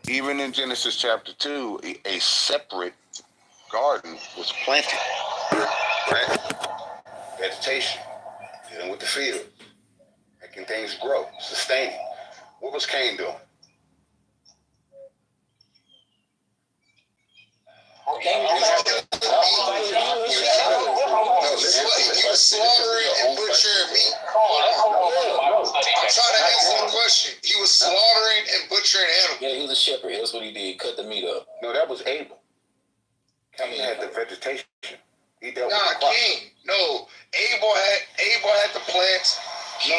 even in Genesis chapter 2, a separate garden was planted, right? Vegetation, dealing with the field, making things grow, sustaining. What was Cain doing? He was slaughtering and butchering meat. I'm trying to answer the question. He was slaughtering and butchering animals. Yeah, he was a shepherd. That's what he did. Cut the meat up. No, that was Abel. Cain had the vegetation. He dealt with the crop. Cain. No, Abel had the plants. No.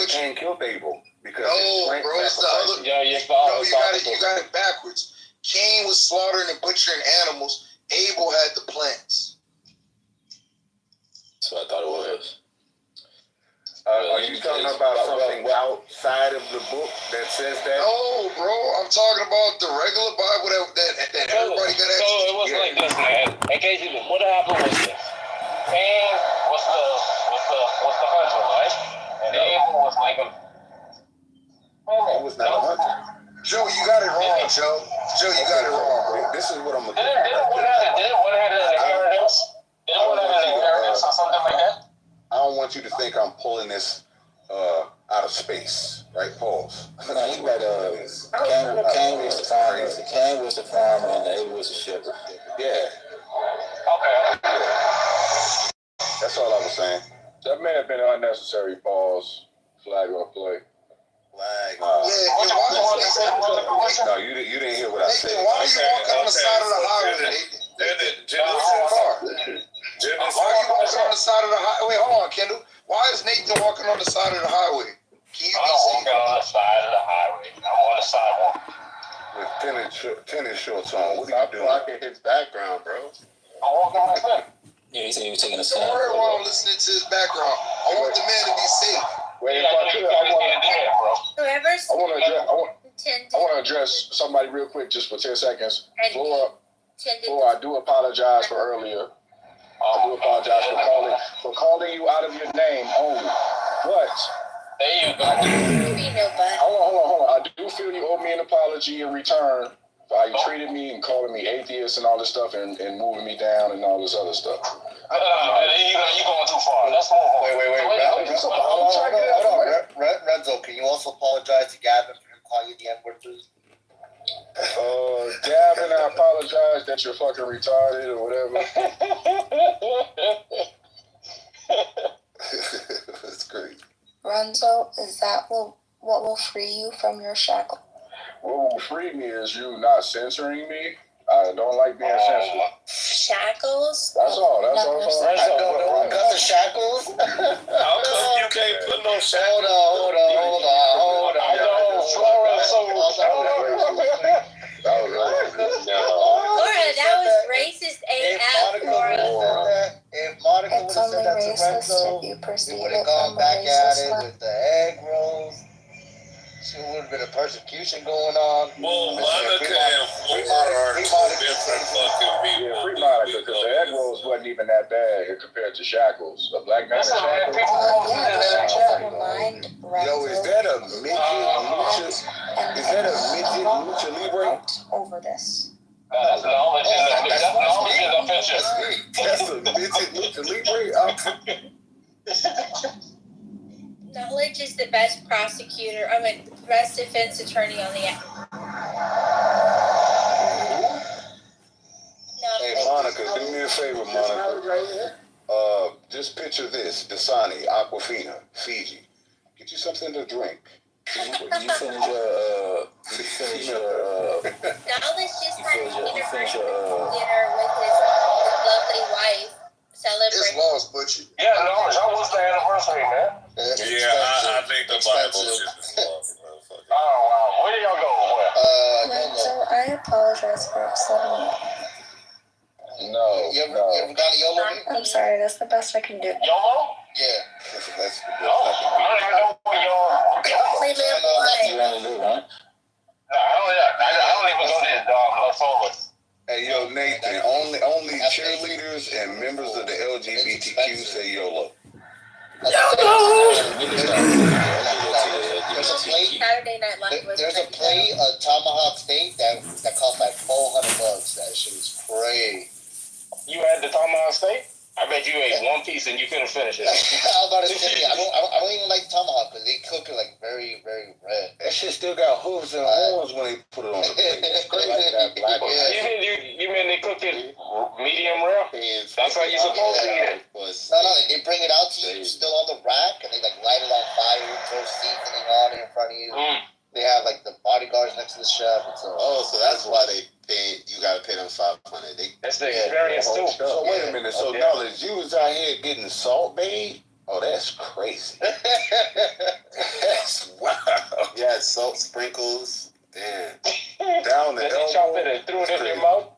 Cain killed Abel because bro, it's the other. You got it backwards. Cain was slaughtering and butchering animals. Abel had the plants. That's what I thought it was. Are you talking about something outside of the book that says that? No, bro. I'm talking about the regular Bible that everybody got access to. So it was like this, man. In case you what happened was this. Cain was the hunter, right? And Abel was like a... He was not a hunter. Joe, you got it wrong, Joe. Joe, you got it wrong, bro. This is what I'm looking at. Didn't one have an inheritance? Didn't one have an inheritance or something like that? I don't want you to think I'm pulling this out of space, right? Pause. No, he got Cain was the farmer. Cain was the farmer, and Abel was the shepherd. Yeah. Okay. That's all I was saying. That may have been an unnecessary pause. Flag on play. Flag. No, you didn't hear what I said. Why are you walking on the side of the highway, Nathan? Why are you walking on the side of the highway? Wait, hold on, Kendall. Why is Nathan walking on the side of the highway? I'm walking on the side of the highway. I'm on the sidewalk. With tennis shorts on. What are you doing? Blocking his background, bro. I'm walking on the thing. Yeah, he said he was taking a Don't snap. worry while I'm listening to his background. I want the man to be safe. Wait, if I could, Whoever's I want to address somebody real quick, just for 10 seconds. Flora, I do apologize for earlier. I do apologize for calling you out of your name only. But there you go. Hold on. I do feel you owe me an apology in return for how you treated me and calling me atheist and all this stuff and moving me down and all this other stuff. You're going too far. Let's move on. Wait. Hold on. Renzo, can you also apologize to Gavin for him calling you the N-word, please? Gavin, I apologize that you're fucking retarded or whatever. That's great. Renzo, is that what will free you from your shackle? What will free me is you not censoring me. I don't like being censored. Shackles? That's all. Don't cut the shackles. How come you can't put no shackles? Hold on. Laura, that was racist AF, Laura. If Monica would have said that to Renzo, we would have gone back at it with the egg rolls. There would have been a persecution going on. Well, Monica and Flora are two different fucking people. Yeah, free Monica, because the egg rolls wasn't even that bad compared to shackles. A black man in shackles. Yo, is that a midget lucha? Is that a midget lucha libre? Over this. That's knowledge in the picture. That's a midget lucha libre. Knowledge is the best prosecutor. Best defense attorney on the app. Hey, Monica, do me a favor, Monica. Just picture this: Dasani, Aquafina, Fiji. Get you something to drink. You finish your Knowledge just had an anniversary dinner with his lovely wife. It's lost, Butcher. Yeah, Knowledge, how was the anniversary, man? I think the Bible is lost. Oh, wow. Where do y'all go? So I apologize for upsetting you. No. You ever got a YOLO? I'm sorry, that's the best I can do. YOLO? Yeah. That's the best I I don't even know what YOLO. We live life. I don't even go to his Las Olas. Hey, yo, Nathan, only cheerleaders and members of the LGBTQ say YOLO. YOLO! There's a plate. Saturday Night Live was There's a pretty plate, good. a tomahawk steak that costs like $400. That shit is crazy. You had the tomahawk steak? I bet you ate one piece and you couldn't finish it. I was about to say, I don't even like tomahawk because they cook it like very, very red. That shit still got hooves and horns when they put it on the plate. It's crazy. Like that black one. You mean they cooked it medium rare? That's how you supposed to eat it. No, they bring it out to you still on the rack and they like light it on fire, throw seasoning on it in front of you. They have like the bodyguards next to the chef. So that's why they pay. You gotta pay them $500. That's the experience too. So wait a minute. So Knowledge, you was out here getting Salt Bae? Oh, that's crazy. That's wow. Yeah, salt sprinkles. Damn. Down the Did elbow. they chop it and threw it in your mouth?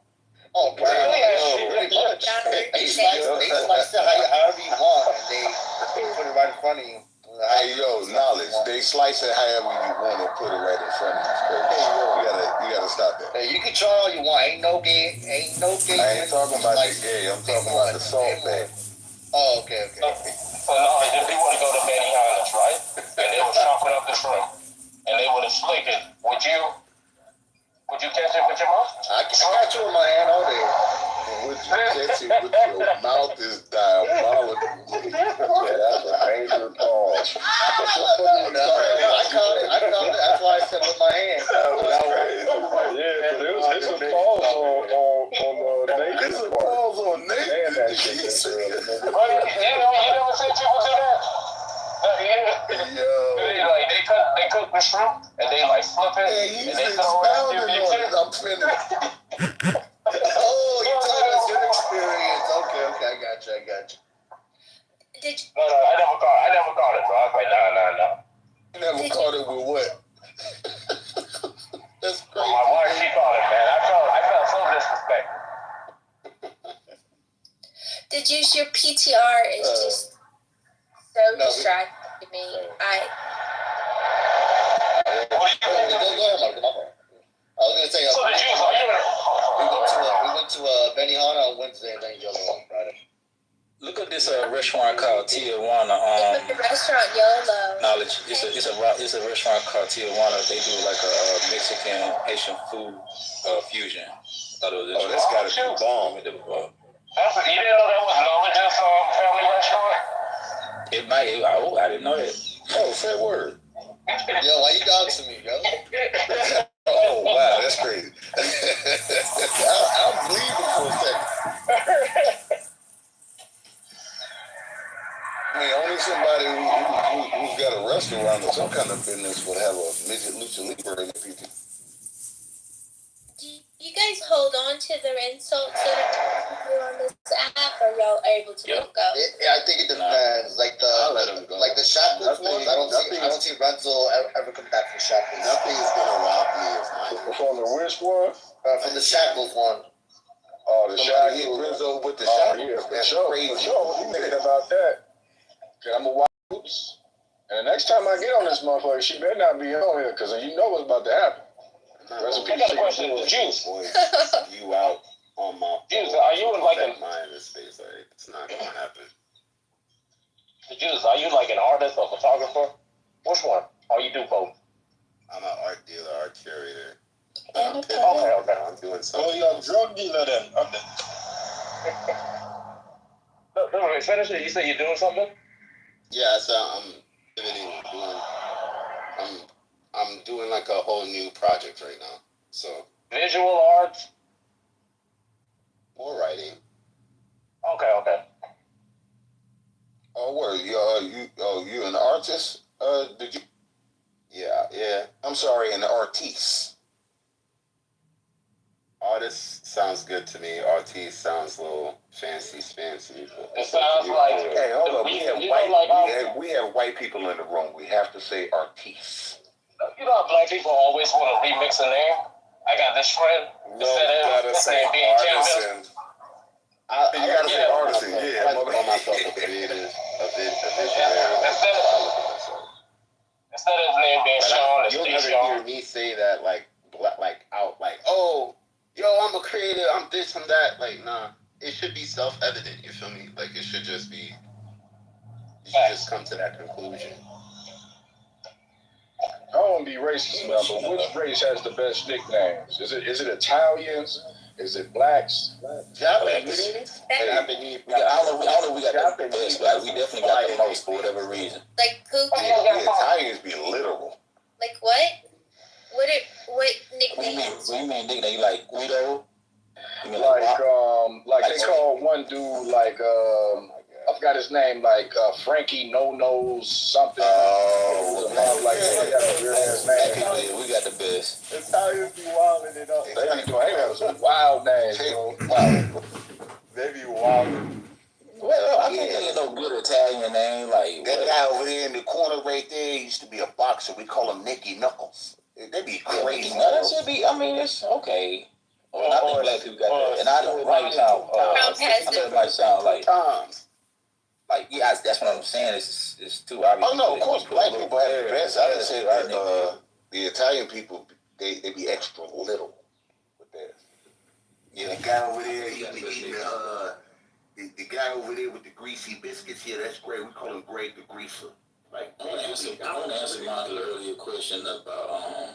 Oh, wow. Pretty much. They slice it however you want and they put it right in front of you. Hey, yo, Knowledge. They slice it however you want to put it right in front of you. It's crazy. You gotta stop that. Hey, you can try all you want. Ain't no gay. I ain't talking about the gay. I'm talking about the Salt Bae. Oh, okay. So Knowledge, if you want to go to Benihana's, right? And they were chopping up the shrimp and they would have flicked it. Would you catch it with your mouth? I got you in my hand all day. Would you catch it with your mouth is diabolical. That's a major pause. I caught it. That's why I said with my hand. Yeah, but it's a pause on Nathan. It's a pause on Nathan. You never said you would do that. They cook the shrimp and they like flip it Hey, and they throw it in your it. I'm finished. Oh, you're telling us your experience. Okay, I got you. Did you, No, I never caught it, bro. I was like, no. You never caught it with what? That's crazy. My wife, she caught it, man. I felt so disrespected. did you? Your PTR is just so distracting to me. Go ahead, Mark. I was gonna say. So the Jews, are you we went to Benihana on Wednesday and then YOLO on Friday. Look at this restaurant called Tijuana. the restaurant YOLO. Knowledge. It's a restaurant called Tijuana. They do like a Mexican Haitian food fusion. Thought it was That's gotta be bomb. you didn't know that was Knowledge's family restaurant? It might. I didn't know that. Oh, say word. Yo, why you doxing me, yo? Oh, wow, that's crazy. I'm bleeding for a second. I mean, only somebody who's got a restaurant or some kind of business would have a midget lucha libre in the PT. Do you guys hold on to their insults that are on this app, or y'all able to let them go? I think it depends. Like the Shackles ones, I don't see Renzo ever come back from Shackles. Nothing is gonna rob me of my. From the which one? From the Shackles one. Oh, the Somebody hit Shackles. Rizzo with the Oh, shot. yeah, for That's sure. crazy. For sure. What you thinking about that? Okay, I'm gonna watch Oops. And the next time I get on this motherfucker, she better not be on here, because you know what's about to happen. I got a question. The Jews. You out on my. Jews, are you like an mine in this space? Like, it's not gonna happen. The Jews? Are you like an artist or photographer? Which one? Or you do both? I'm an art dealer, art curator. Okay. I'm doing something. Oh, you're a drug dealer then. Okay. No, finish it. You said you're doing something? Yeah, so I'm pivoting, I'm doing like a whole new project right now. So Visual arts? more writing. Okay. Oh, word. You an artist? Did you? Yeah. I'm sorry, an artiste. Artist sounds good to me. Artiste sounds a little fancy. It sounds like. Hey, hold on. We have white people in the room. We have to say artiste. You know how black people always want to remix a name? I got this friend. No, you gotta say artisan. You gotta say artisan, yeah. I like to call myself a creative, a visionary. Instead of his name being Sean, it's You'll Steve never Sean. hear me say that oh, yo, I'm a creator, I'm this, I'm that. Like, nah. It should be self-evident, you feel me? Like, it should just be, you should just come to that conclusion. I don't be racist now, but which race has the best nicknames? Is it Italians? Is it blacks? Japanese. I don't know. We got the best, but we definitely got the most for whatever reason. Like Pookie? The Italians be literal. Like what? What nicknames? What do you mean nickname? Like Guido? Like they call one dude like I forgot his name, like Frankie No Nose something. Like he got a weird ass name. We got the best. Italians be wilding it up. They be doing some wild names, bro. Wow. They be wilding. Well, I can't think of no good Italian name. Like That guy over there in the corner right there used to be a boxer. We call him Nicky Knuckles. They be crazy. No, that should be. I mean, it's okay. Well, I think black people got that, and I know it might sound like Times. like yeah, that's what I'm saying. It's too obvious. Oh no, of course, black people have the best. I just said that the Italian people they be extra little with that. Yeah, the guy over there, he be eating the guy over there with the greasy biscuits. Yeah, that's great. We call him Greg the Greaser. Like, I want to answer my earlier question about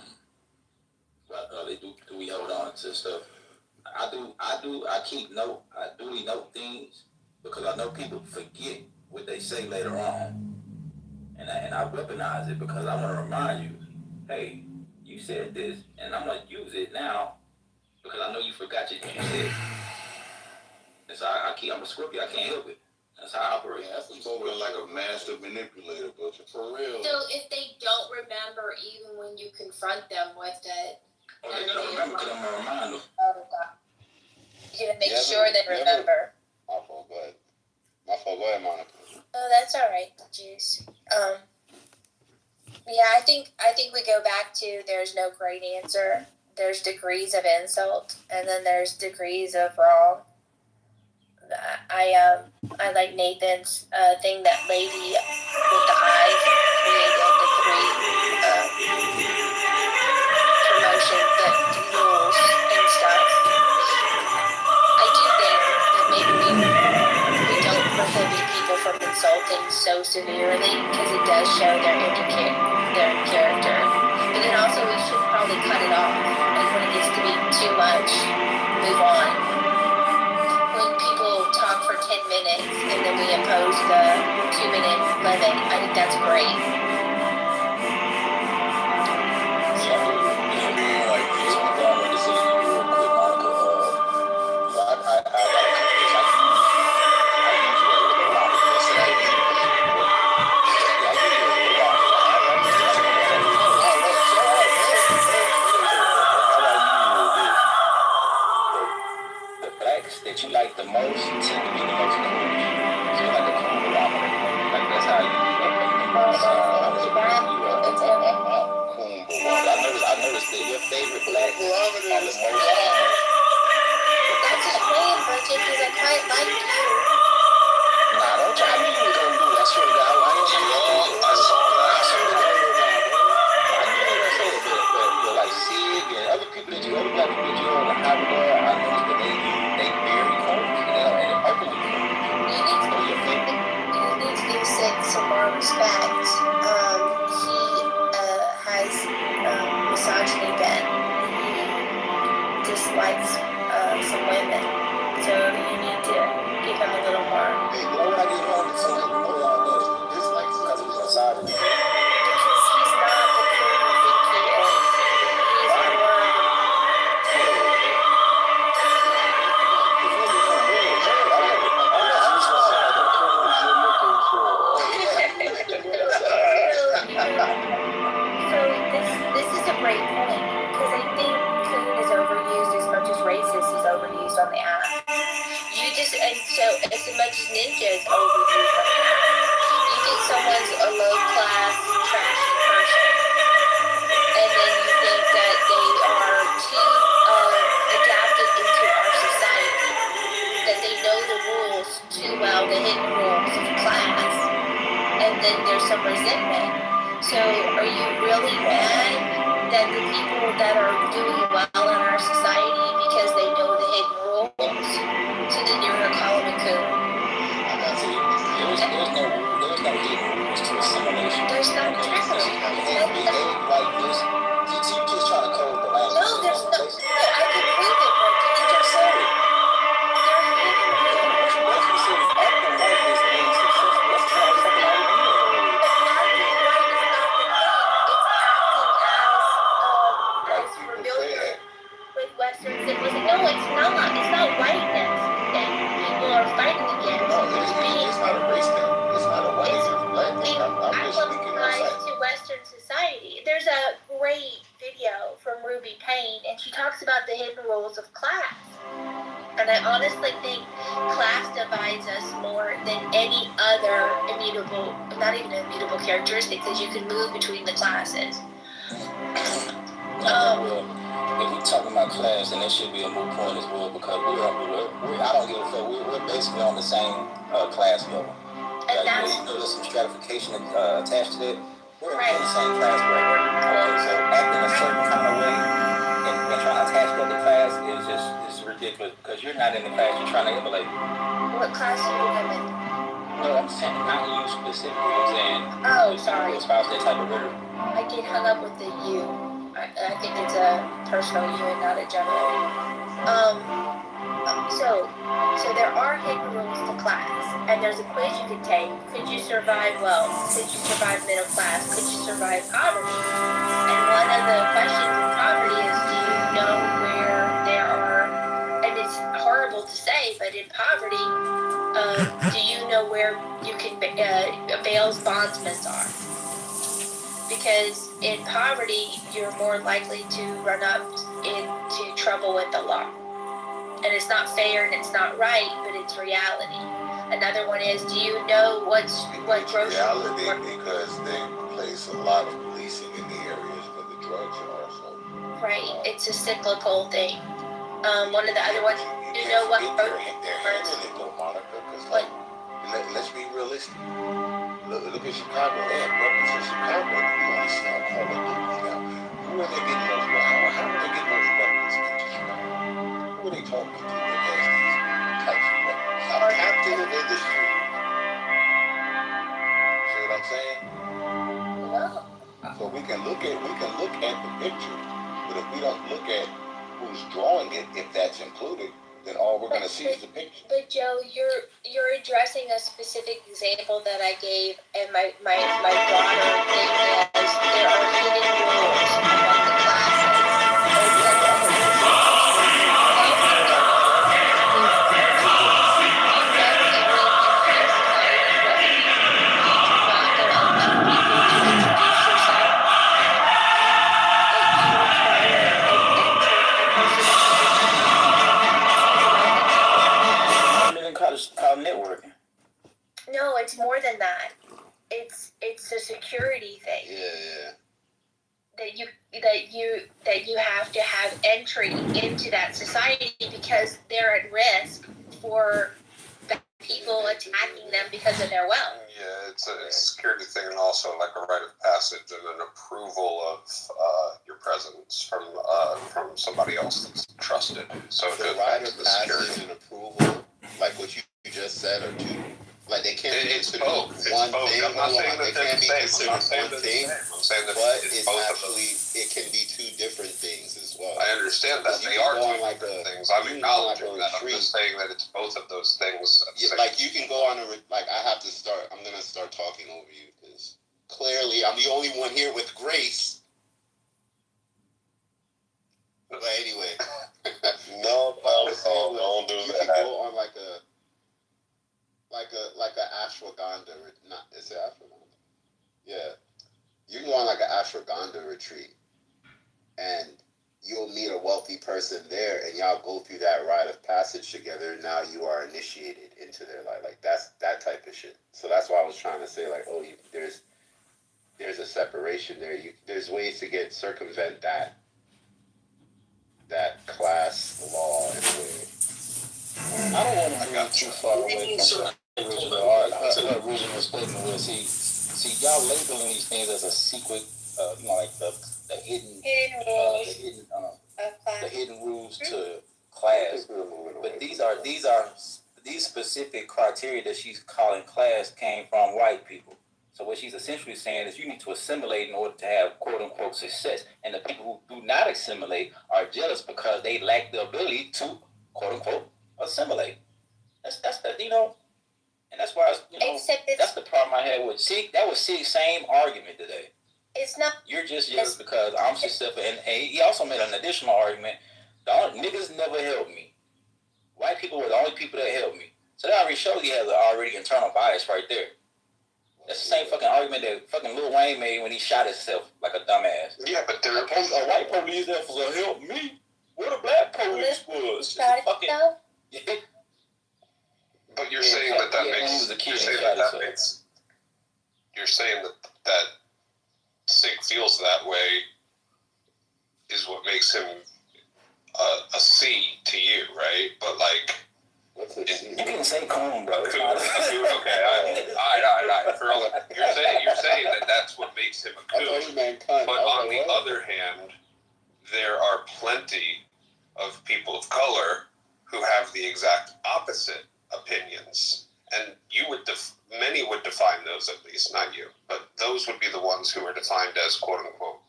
do we hold on to stuff? I keep note. I duly note things because I know people forget what they say later on, and I weaponize it because I want to remind you, hey, you said this, and I'm gonna use it now because I know you forgot you said. And so I'm a Scorpio. I can't help it. That's how I operate. That's over like a master manipulator, but for real. So if they don't remember, even when you confront them with it, They're gonna remember because I'm gonna remind them. You gotta make sure they remember. My fault, go ahead, Monica. Oh, that's all right, Juice. Yeah, I think we go back to there's no great answer. There's degrees of insult, and then there's degrees of wrong. I like Nathan's thing, that lady with the eyes created the three promotion, the rules and stuff. I do think that maybe we don't prohibit people from insulting so severely because it does show their character. But then also we should probably cut it off. Like when it gets to be too much, move on. When people talk for 10 minutes and then we impose the 2-minute limit, I think that's great. That you like the most tend to be the most cool. So you're like a cool barometer. Like that's how you I noticed that your favorite black are the most That's just playing budget because I quite like you. Nah, don't try. I knew you were gonna do that. I swear to God, I didn't see that. I saw that. I swear to God. I knew you were gonna say it, but like Sig and other people that you, other black people that you know in the high regard, I noticed that they very cold and openly cold. You need to give Sid some more respect. He has misogyny bent. He dislikes some women. So you need to give him a little more. Hey, why would I get wrong with something? It's like because of his misogyny. Because he's not the king you think he is. He's more. So this is a great point because I think coon is overused as much as racist is overused on the app. And so as much as ninja is overused on the app, you think someone's a low class, trashy person, and then you think that they are too adapted into our society, that they know the rules too well, the hidden rules of class, and then there's some resentment. So are you really mad that the people that are doing well in our society because they know the hidden rules, so then you're going to call them a coon? There's no hidden rules to assimilation. There's not. Like would be pain. And she talks about the hidden rules of class. And I honestly think class divides us more than any other immutable, not even immutable characteristic, because you can move between the classes. If we're talking about class, then that should be a moot point as well, because we're I don't give a fuck. We're basically on the same class level. And that's, even though there's some stratification attached to that, we're in the same class bracket. Okay, so acting a certain kind of way and trying to attach that to class is just ridiculous, because you're not in the class you're trying to emulate. What class are you in? No, I'm saying not you specifically. I'm saying. Oh, sorry. Espouse that type of rhetoric. I get hung up with the you. I think it's a personal you and not a general. So there are hidden rules to class, and there's a quiz you can take. Could you survive wealth? Could you survive middle class? Could you survive poverty? And one of the questions in poverty is, do you know where there are, and it's horrible to say, but in poverty, do you know where you can bail's bondsmen are? Because in poverty, you're more likely to run up into trouble with the law. And it's not fair and it's not right, but it's reality. Another one is, do you know what grocery... Reality, because they place a lot of policing in the areas where the drugs are. So. Right, it's a cyclical thing. One of the other ones, you know what... They're handling it though, Monica, because let's be realistic. Look at Chicago. They have weapons in Chicago. You only see on Call of Duty now. Who are they getting those weapons? How are they getting those weapons into Chicago? Who are they talking to that has these types of weapons? I'm captain of industry. See what I'm saying? Well, So we can look at the picture, but if we don't look at who's drawing it, if that's included, then all we're going to see is the picture. but Joe, you're addressing a specific example that I gave, and my broader thing is there are hidden rules among the classes. Called networking. No, it's more than that. It's a security thing. Yeah. That you have to have entry into that society because they're at risk for people attacking them because of their wealth. Yeah, it's a security thing and also like a rite of passage and an approval of your presence from somebody else that's trusted. So The rite of passage and approval, like what you just said, are two. Like they can't be considered one thing. I'm not saying They can't be considered one thing. I'm saying that But it's it's both actually, it can be two different things as well. I understand that they are two different things. I'm acknowledging that. I'm just saying that it's both of those things. Yeah, like you can go on I'm gonna start talking over you because clearly I'm the only one here with grace. But anyway, No, don't do you that. can go on like a ashwagandha. Is it ashwagandha? Yeah, you can go on like an ashwagandha retreat, and you'll meet a wealthy person there, and y'all go through that rite of passage together. And now you are initiated into their life. Like that's that type of shit. So that's why I was trying to say like, there's a separation there. There's ways to circumvent that class law in a way. I don't want to go too far away from the original statement was see y'all labeling these things as a secret, like the hidden the hidden rules to class. But these specific criteria that she's calling class came from white people. So what she's essentially saying is you need to assimilate in order to have quote unquote success. And the people who do not assimilate are jealous because they lack the ability to quote unquote assimilate. That's and that's why that's the problem I had with that was Sig's same argument today. It's not. You're just jealous because I'm successful, and he also made an additional argument. Niggas never helped me. White people were the only people that helped me. So that already shows you have the already internal bias right there. That's the same fucking argument that fucking Lil Wayne made when he shot himself like a dumbass. Yeah, but there a white police there for help me. What a black police was. Fucking. But you're saying that makes. You're saying that makes. You're saying that Sig feels that way is what makes him a C to you, right? But like. You can say coon, bro. Okay, all right. You're saying that that's what makes him a coon. But on the other hand, there are plenty of people of color who have the exact opposite opinions, and many would define those, at least, not you, but those would be the ones who are defined as quote unquote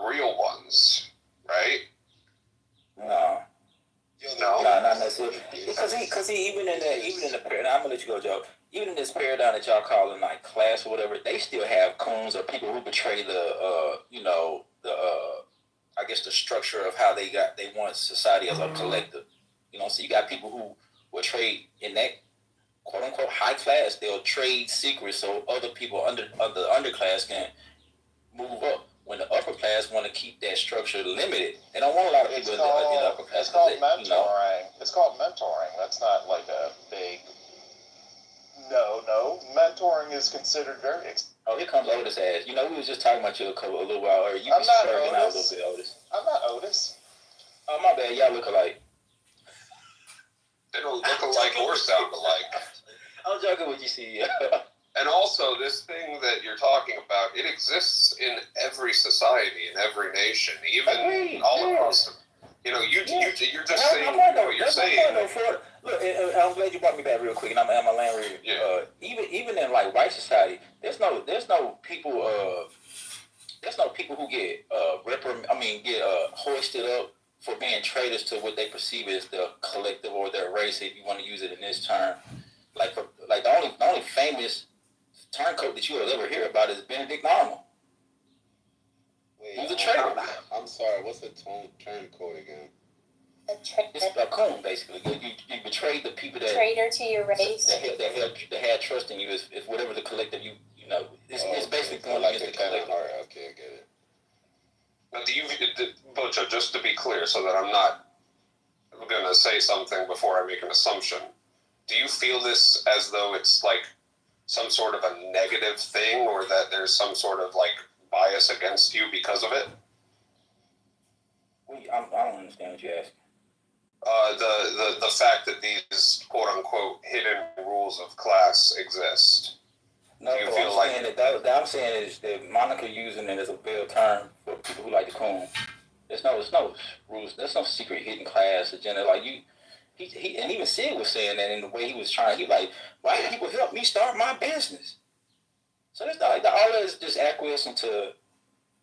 real ones, right? No, not necessarily. Because he even in the paradigm, I'm gonna let you go, Joe. Even in this paradigm that y'all calling like class or whatever, they still have coons or people who betray I guess the structure of how they want society as a collective. So you got people who will trade in that quote unquote high class. They'll trade secrets so other people under the underclass can move up. When the upper class want to keep that structure limited, they don't want a lot of people in the upper class. It's called mentoring. It's called mentoring. That's not like a big. No. Mentoring is considered very. Oh, here comes Otis ass. We was just talking about you a little while earlier. You I'm not Otis. Otis. A little bit, Otis. I'm not Otis. Oh, my bad. Y'all look alike. They don't look alike or sound alike. I'm joking with you, see. And also, this thing that you're talking about, it exists in every society, in every nation, even all across the. You're just saying what you're saying. Look, I'm glad you brought me back real quick, and I'm a land review. Yeah. Even in like white society, there's no people who get get hoisted up for being traitors to what they perceive as the collective or their race, if you want to use it in this term. The only famous turncoat that you will ever hear about is Benedict Arnold. He's a traitor. I'm sorry, what's the turncoat again? It's a coon, basically. You betrayed the people that traitor to your race. That had trust in you. If whatever the collective it's basically going against the collective. Okay, I get it. But Bocha, just to be clear, so that I'm not going to say something before I make an assumption, do you feel this as though it's like some sort of a negative thing, or that there's some sort of like bias against you because of it? I don't understand what you're asking. The fact that these quote unquote hidden rules of class exist. No, do you feel I'm saying is that Monica using it as a veiled term for people who like to coon. There's no rules. There's no secret hidden class agenda. Like he and even Sid was saying that in the way he was trying. He like, why did people help me start my business? So that's all that is just acquiescing to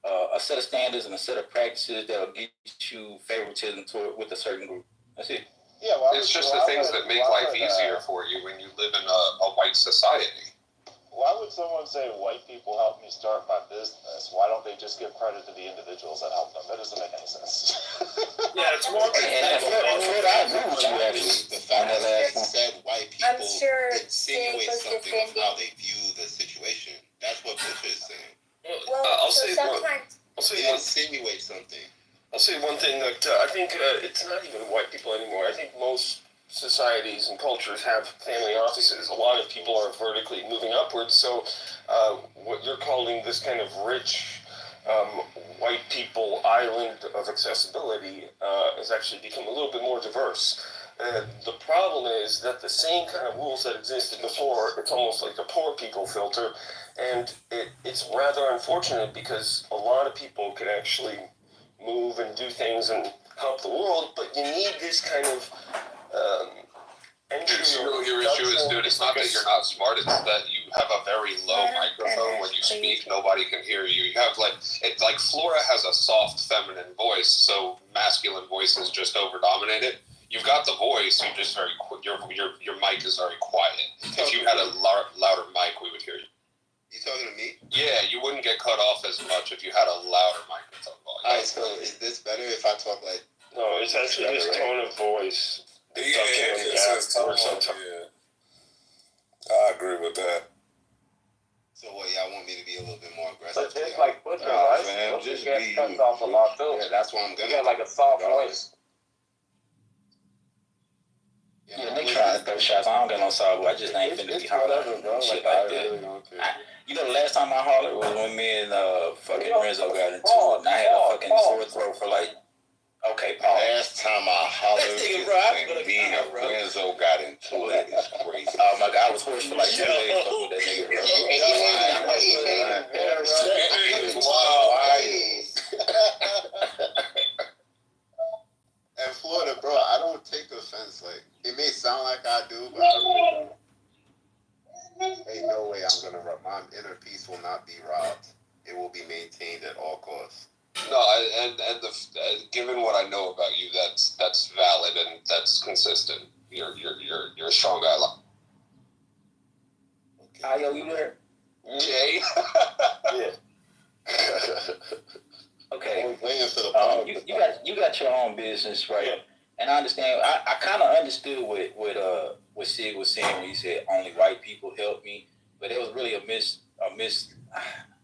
a set of standards and a set of practices that'll get you favoritism with a certain group. That's it. Yeah, it's just the things that make life easier for you when you live in a white society. Why would someone say white people helped me start my business? Why don't they just give credit to the individuals that helped them? That doesn't make any sense. Yeah, it's more. The fact that you said white people I'm sure insinuate something of how they view the situation. That's what Bush is saying. Well, I'll so say sometimes Insinuate something. I'll say one thing that I think it's not even white people anymore. I think most societies and cultures have family offices. A lot of people are vertically moving upwards. So what you're calling this kind of rich white people island of accessibility has actually become a little bit more diverse. The problem is that the same kind of rules that existed before, it's almost like the poor people filter. And it's rather unfortunate because a lot of people can actually move and do things and help the world, but you need this kind of entry. Your issue is, dude, it's not that you're not smart, it's that you have a very low microphone. When you speak, nobody can hear you. You have like Flora has a soft feminine voice, so masculine voices just over-dominate it. You've got the voice, you just your mic is very quiet. If you had a louder mic, we would hear you. You talking to me? Yeah, you wouldn't get cut off as much if you had a louder microphone volume. Alright, so is this better if I talk like... No, it's actually this tone of voice. Yeah, I agree with that. So what, y'all want me to be a little bit more aggressive? But just like butcher, right? Fam, Butcher just gets be cuts you. off a lot too. Yeah, that's what I'm You gonna got like a soft voice. Yeah, they try to throw shots. I don't got no sorrow. I just ain't finna be hollering shit like that. really don't care. You know, the last time I hollered was when me and fucking Renzo got into it, and I had a fucking sore throat for like, okay, Paul. Last time I hollered Nigga, bro, I when me and Renzo got into it, it's crazy. Oh my God, I was hoarse for like 2 days fucking with that nigga, bro. He was wild. And Florida, bro, I don't take offense. Like, it may sound like I do, but I really don't. Ain't no way I'm gonna rob. My inner peace will not be robbed. It will be maintained at all costs. No, given what I know about you, that's valid and that's consistent. You're a strong guy. Okay. Ayo, you there? Jay. Yeah. Okay. I was waiting for the you got your own business, right? Yeah. And I understand. I kind of understood what Sig was saying when he said only white people help me, but it was really a miss.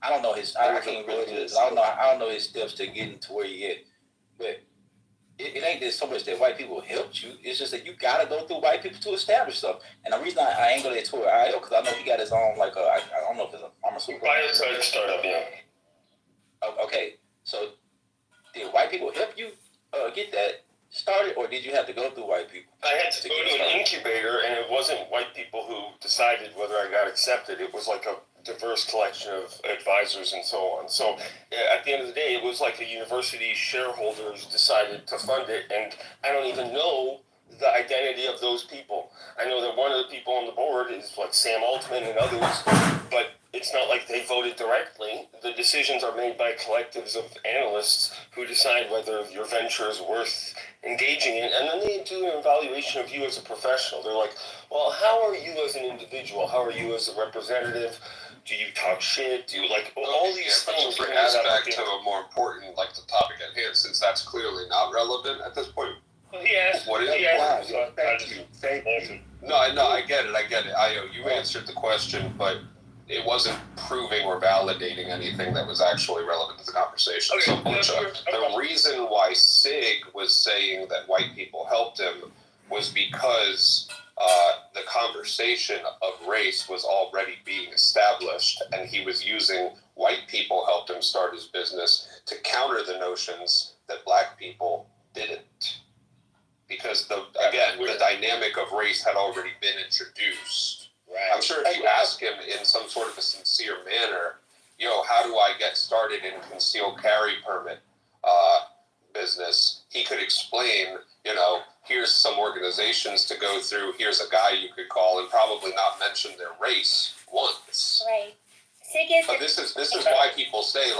I don't know his. I can't really do this. I don't know his steps to getting to where he at. But it ain't just so much that white people helped you. It's just that you gotta go through white people to establish stuff. And the reason I ain't go there to IO because I know he got his own I don't know if it's a pharmaceutical. Biotech startup, yeah. Okay, so did white people help you get that started, or did you have to go through white people? I had to go to an incubator, and it wasn't white people who decided whether I got accepted. It was like a diverse collection of advisors and so on. So at the end of the day, it was like a university shareholders decided to fund it, and I don't even know the identity of those people. I know that one of the people on the board is like Sam Altman and others, but it's not like they voted directly. The decisions are made by collectives of analysts who decide whether your venture is worth engaging in, and then they do an evaluation of you as a professional. They're like, well, how are you as an individual? How are you as a representative? Do you talk shit? Do you all these things? To bring us back to a more important, like the topic at hand, since that's clearly not relevant at this point. Well, he asked. What is it? Thank you. No, I get it. Io, you answered the question, but it wasn't proving or validating anything that was actually relevant to the conversation. Okay, The reason why Sig was saying that white people helped him was because the conversation of race was already being established, and he was using white people helped him start his business to counter the notions that black people didn't. Because the dynamic of race had already been introduced. Right. I'm sure if you ask him in some sort of a sincere manner, how do I get started in concealed carry permit business? He could explain, here's some organizations to go through, here's a guy you could call, and probably not mention their race once. Right. But this is why people say,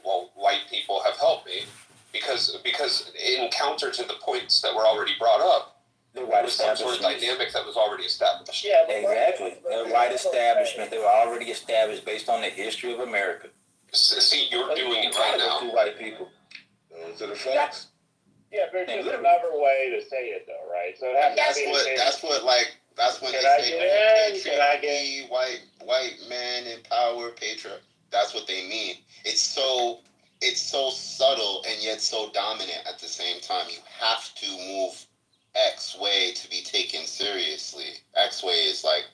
well, white people have helped me, because in counter to the points that were already brought up, there was some sort of dynamic that was already established. Yeah, exactly. The white establishment, they were already established based on the history of America. See, you're doing it right now. Through white people. Those are the facts. Yeah, but there's another way to say it, though, right? So That's when they say patriarchy, white man in power, patriarch. That's what they mean. It's so subtle and yet so dominant at the same time. You have to move X way to be taken seriously. X way is like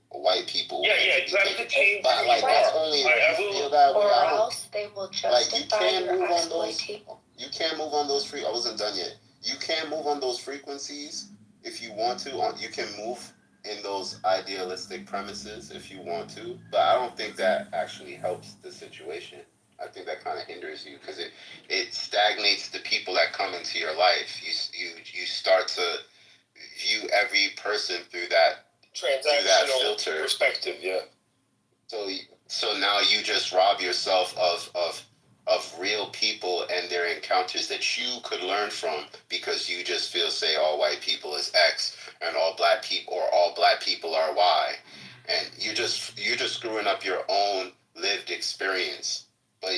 white people. Yeah, exactly. But that's only if you feel that way. Or else they will justify your exploitation. You can't move on those I wasn't done yet. You can't move on those frequencies if you want to. You can move in those idealistic premises if you want to, but I don't think that actually helps the situation. I think that kind of hinders you because it stagnates the people that come into your life. You start to view every person through that transactional perspective. Yeah. So now you just rob yourself of real people and their encounters that you could learn from because you just feel say all white people is X and all black people are Y, and you're just screwing up your own lived experience. But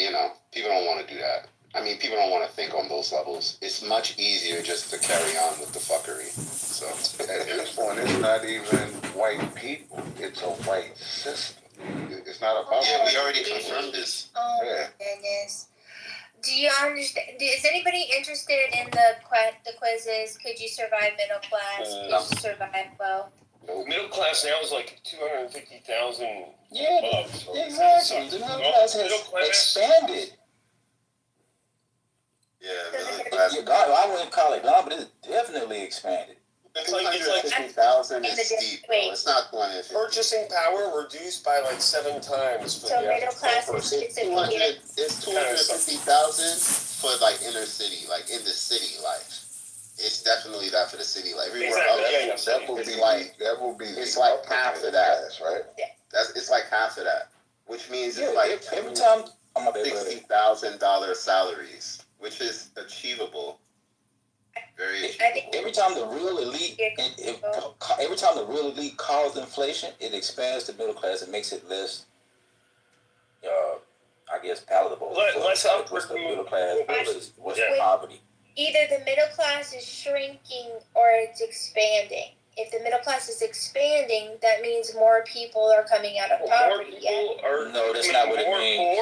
people don't want to do that. I mean, people don't want to think on those levels. It's much easier just to carry on with the fuckery. So at this point, it's not even white people; it's a white system. It's not about. Yeah, we already confirmed this. Oh my goodness. Do you understand? Is anybody interested in the quizzes? Could you survive middle class? Could you survive wealth? Middle class now is like 250,000. Yeah, bucks. exactly. The middle class has expanded. Yeah, middle class. I wouldn't call it gone, but it's definitely expanded. It's like 250,000 is steep. Though. It's not 250. purchasing power reduced by like 7 times. For So the middle class is It's 250,000 for like inner city, like in the city life. It's definitely that for the city life. Everywhere else, That will be it's like half of that, right? it's like half of that, which means Yeah, it's like every time I'm up there, $60,000 salaries, which is achievable. Very achievable. every time the real elite, every time the real elite calls inflation, it expands the middle class and makes it less, I guess, palatable. Less what's the middle class versus what's poverty. Either the middle class is shrinking or it's expanding. If the middle class is expanding, that means more people are coming out of poverty. No, that's not what it means.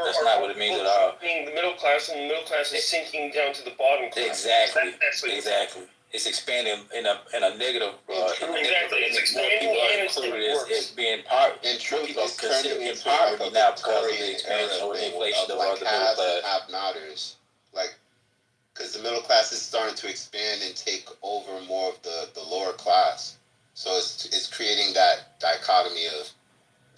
That's not what it means at all. Being the middle class, and the middle class is sinking down to the bottom class. Exactly. It's expanding in a negative. Exactly. It's expanding and it's as being part and truly is considered turning in into poverty like now a because of the Victorian expansion era or the thing inflation of of like the middle haves class. and have-notters, like because the middle class is starting to expand and take over more of the lower class. So it's creating that dichotomy of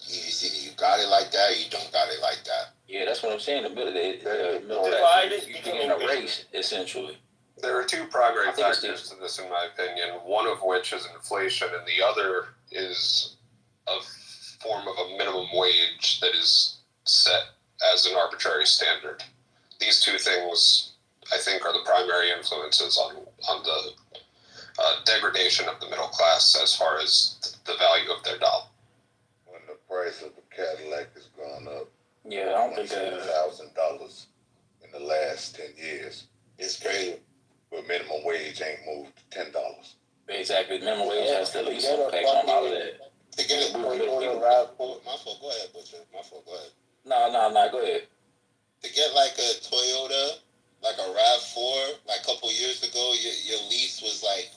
you got it like that or you don't got it like that. Yeah, that's what I'm saying. The middle divide class is is becoming a race, essentially. There are two primary factors to this, in my opinion. One of which is inflation, and the other is a form of a minimum wage that is set as an arbitrary standard. These two things, I think, are the primary influences on the degradation of the middle class as far as the value of their dollar. When the price of a Cadillac has gone up, yeah, I don't think $1,000 in the last 10 years. It's crazy. But minimum wage ain't moved to $10. Exactly, minimum wage has to at least impact on all of that. To get a Toyota RAV4, my fault. Go ahead, Butcher. My fault. Go ahead. No, go ahead. To get like a Toyota, like a RAV4, like a couple years ago, your lease was like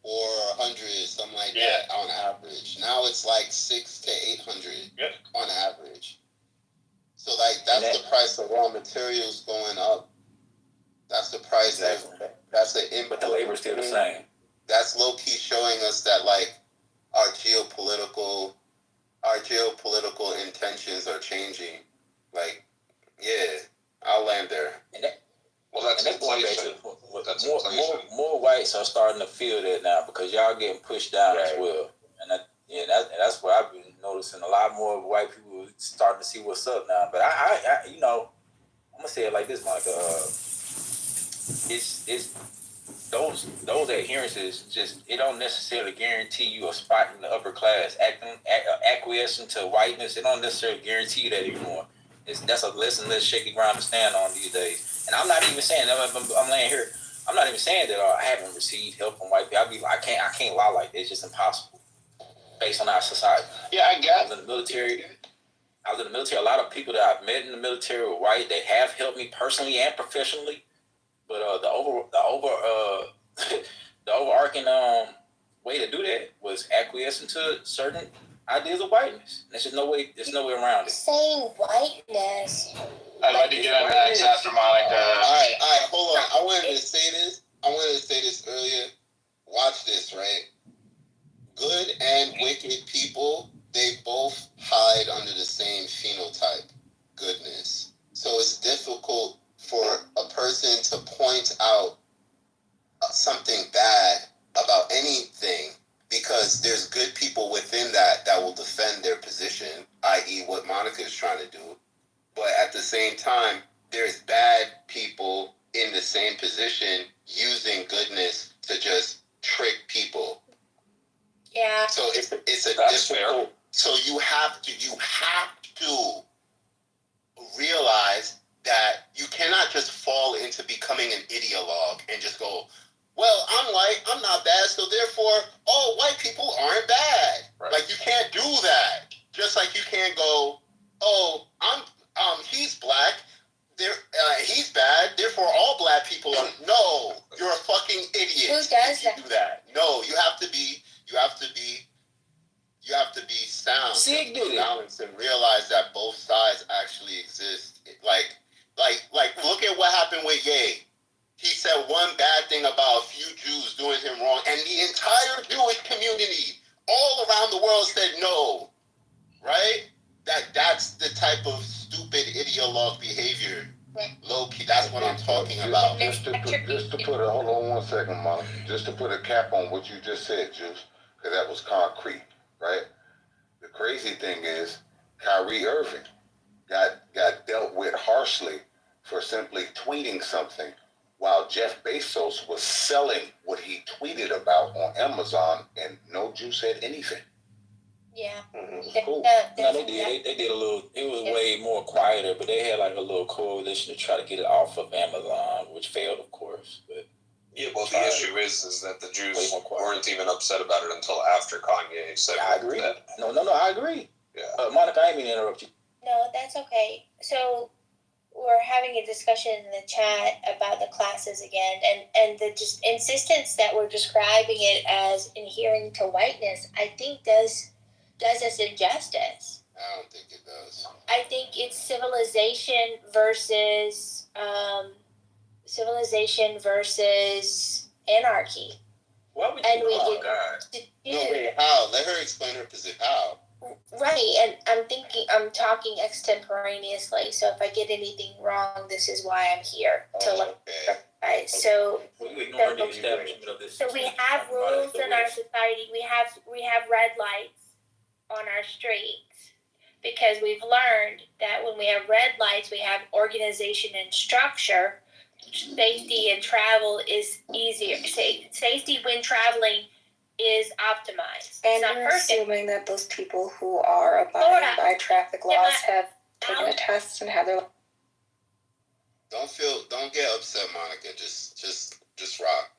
$400, something like that on average. Now it's like $600 to $800 on average. So like that's the price of raw materials going up. That's the price of that's the input. But the labor's still the same. That's low key showing us that like our geopolitical intentions are changing. Like, yeah, I'll land there. That's inflation. More whites are starting to feel that now because y'all getting pushed down as well. And that's what I've been noticing. A lot more white people starting to see what's up now. But I I'm gonna say it like this, Monica. It's those adherences just it don't necessarily guarantee you a spot in the upper class. Acquiescing to whiteness, it don't necessarily guarantee you that anymore. That's a less and less shaky ground to stand on these days. And I'm not even saying I'm laying here. I'm not even saying that I haven't received help from white people. I can't lie like that. It's just impossible based on our society. Yeah, I was in the military. A lot of people that I've met in the military were white. They have helped me personally and professionally. But the overarching way to do that was acquiescing to certain ideas of whiteness. There's just no way around it. Saying whiteness. I'd like to get on that after Monica. All right, hold on. I wanted to say this earlier. Watch this, right? Good and wicked people, they both hide under the same phenotype, goodness. So it's difficult for a person to point out something bad about anything because there's good people within that will defend their position, i.e. what Monica is trying to do. But at the same time, there's bad people in the same position using goodness to just trick people. Yeah. So it's a That's difficult. Fair. So you have to realize that you cannot just fall into becoming an ideologue and just go, well, I'm white, I'm not bad, so therefore all white people aren't bad. Right. Like you can't do that. Just like you can't black people are. No, you're a fucking idiot. Who does if you do that? No, you have to be sound, balanced, and realize that both sides actually exist. Like, look at what happened with Ye. He said one bad thing about a few Jews doing him wrong, and the entire Jewish community all around the world said no. Right? That's the type of stupid ideologue behavior. Low key, that's what I'm talking about. Just to put a hold on 1 second, Monica. Just to put a cap on what you just said, Juice, because that was concrete, right? The crazy thing is, Kyrie Irving got dealt with harshly for simply tweeting something, while Jeff Bezos was selling what he tweeted about on Amazon, and no Jew said anything. Yeah. Cool. No, they did. They did a little. It was way more quieter, but they had like a little coalition to try to get it off of Amazon, which failed, of course. But yeah, well, the issue is that the Jews weren't even upset about it until after Kanye said I agree. that. No, I agree. Yeah. Monica, I didn't mean to interrupt you. No, that's okay. So we're having a discussion in the chat about the classes again, and the just insistence that we're describing it as adhering to whiteness, I think does us injustice. I don't think it does. I think it's civilization versus anarchy. Why would And you? we Oh did- God. No, wait, how? Let her explain her position. How? Right, and I'm talking extemporaneously, so if I get anything wrong, this is why I'm here to look. Okay. Right, so We ignored the establishment of this. so we have rules in our society. We have red lights on our streets because we've learned that when we have red lights, we have organization and structure. Safety and travel is easier. Safety when traveling is optimized. And It's not you're perfect. assuming that those people who are abiding by traffic laws have taken a test and had their. Don't get upset, Monica. Just rock.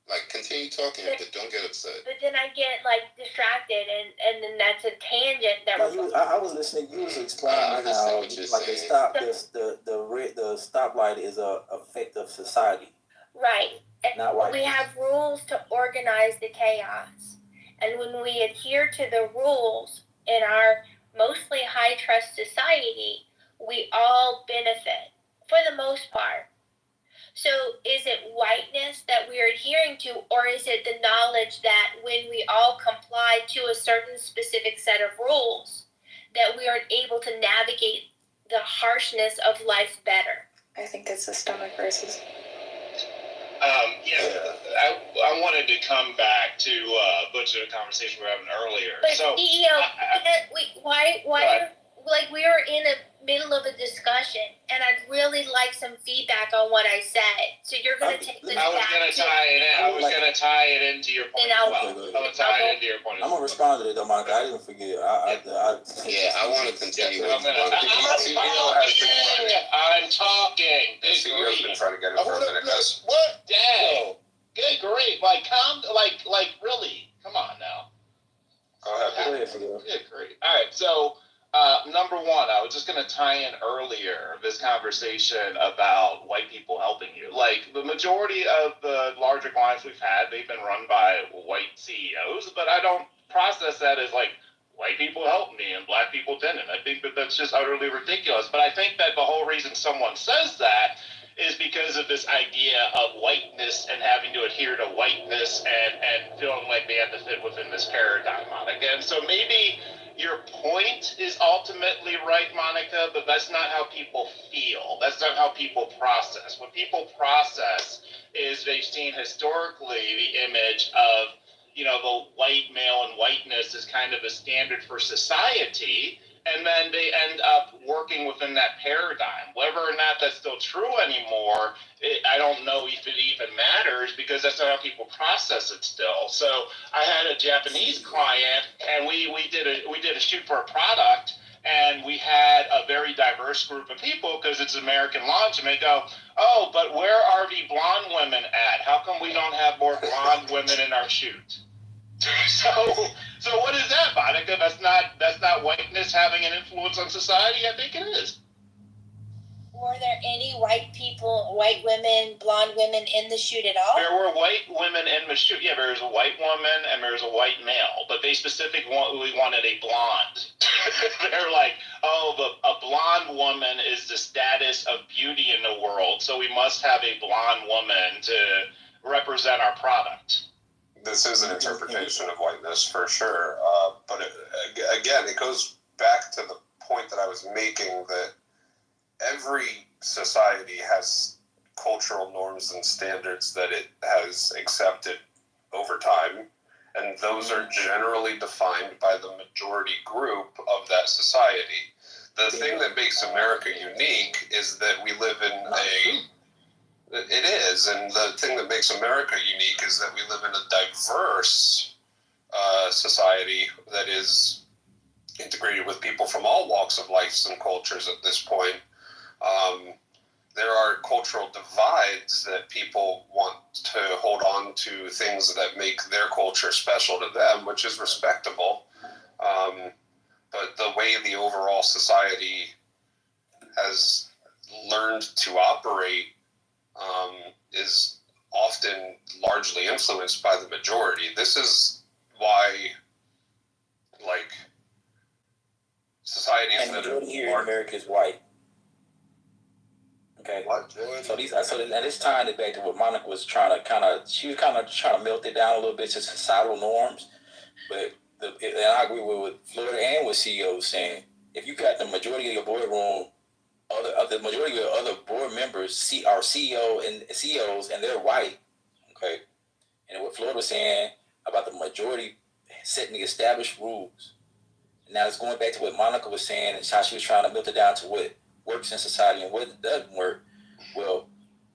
Like, continue talking, but don't get upset. But then I get distracted, and then that's a tangent that we're. I was listening. You was explaining how they stop the stoplight is a effect of society. Right. And Not white we people. have rules to organize the chaos. And when we adhere to the rules in our mostly high trust society, we all benefit for the most part. So is it whiteness that we are adhering to, or is it the knowledge that when we all comply to a certain specific set of rules, that we are able to navigate the harshness of life better? I think it's systemic racism. I wanted to come back to Butch, the conversation we were having earlier. But So CEO, why we are in the middle of a discussion, and I'd really like some feedback on what I said. So you're going to take this back. I was going to tie it in. I was going to tie it into your point. Then I'm going to tie it into your point. I'm gonna respond to it though, Monica. I didn't forget. I want to continue. I'm talking. The CEO's been trying to get it for a minute, guys. What? Dang. Good grief. Really? Come on now. Go ahead. Go ahead, CEO. Good grief. All right. So, number one, I was just going to tie in earlier this conversation about white people helping you. Like, the majority of the larger clients we've had, they've been run by white CEOs, but I don't process that as like, white people helped me and black people didn't. I think that that's just utterly ridiculous. But I think that the whole reason someone says that is because of this idea of whiteness and having to adhere to whiteness and feeling like they have to fit within this paradigm, Monica. And so maybe your point is ultimately right, Monica, but that's not how people feel. That's not how people process. What people process is they've seen historically the image of, the white male and whiteness is kind of a standard for society, and then they end up working within that paradigm. Whether or not that's still true anymore, I don't know if it even matters, because that's not how people process it still. So I had a Japanese client, and we did a shoot for a product, and we had a very diverse group of people because it's American launch, and they go, "Oh, but where are the blonde women at? How come we don't have more blonde women in our shoot?" So what is that, Monica? That's not whiteness having an influence on society? I think it is. Were there any white people, white women, blonde women in the shoot at all? There were white women in the shoot. Yeah, there was a white woman and there was a white male, but they specifically wanted a blonde. They're like, oh, a blonde woman is the status of beauty in the world, so we must have a blonde woman to represent our product. This is an interpretation of whiteness for sure, but again, it goes back to the point that I was making that every society has cultural norms and standards that it has accepted over time, and those are generally defined by the majority group of that society. The thing that makes America unique is that we live in it is, and the thing that makes America unique is that we live in a diverse society that is integrated with people from all walks of life and cultures at this point. There are cultural divides that people want to hold on to things that make their culture special to them, which is respectable. But the way the overall society has learned to operate is often largely influenced by the majority. This is why, like, societies and that majority here in America is white. Okay. So this tying it back to what Monica was trying to melt it down a little bit to societal norms. But and I agree with what Florida and what CEO was saying. If you got the majority of your boardroom, the majority of other board members are CEO and CEOs, and they're white. Okay. And what Florida was saying about the majority setting the established rules. Now it's going back to what Monica was saying and how she was trying to melt it down to what works in society and what doesn't work. Well,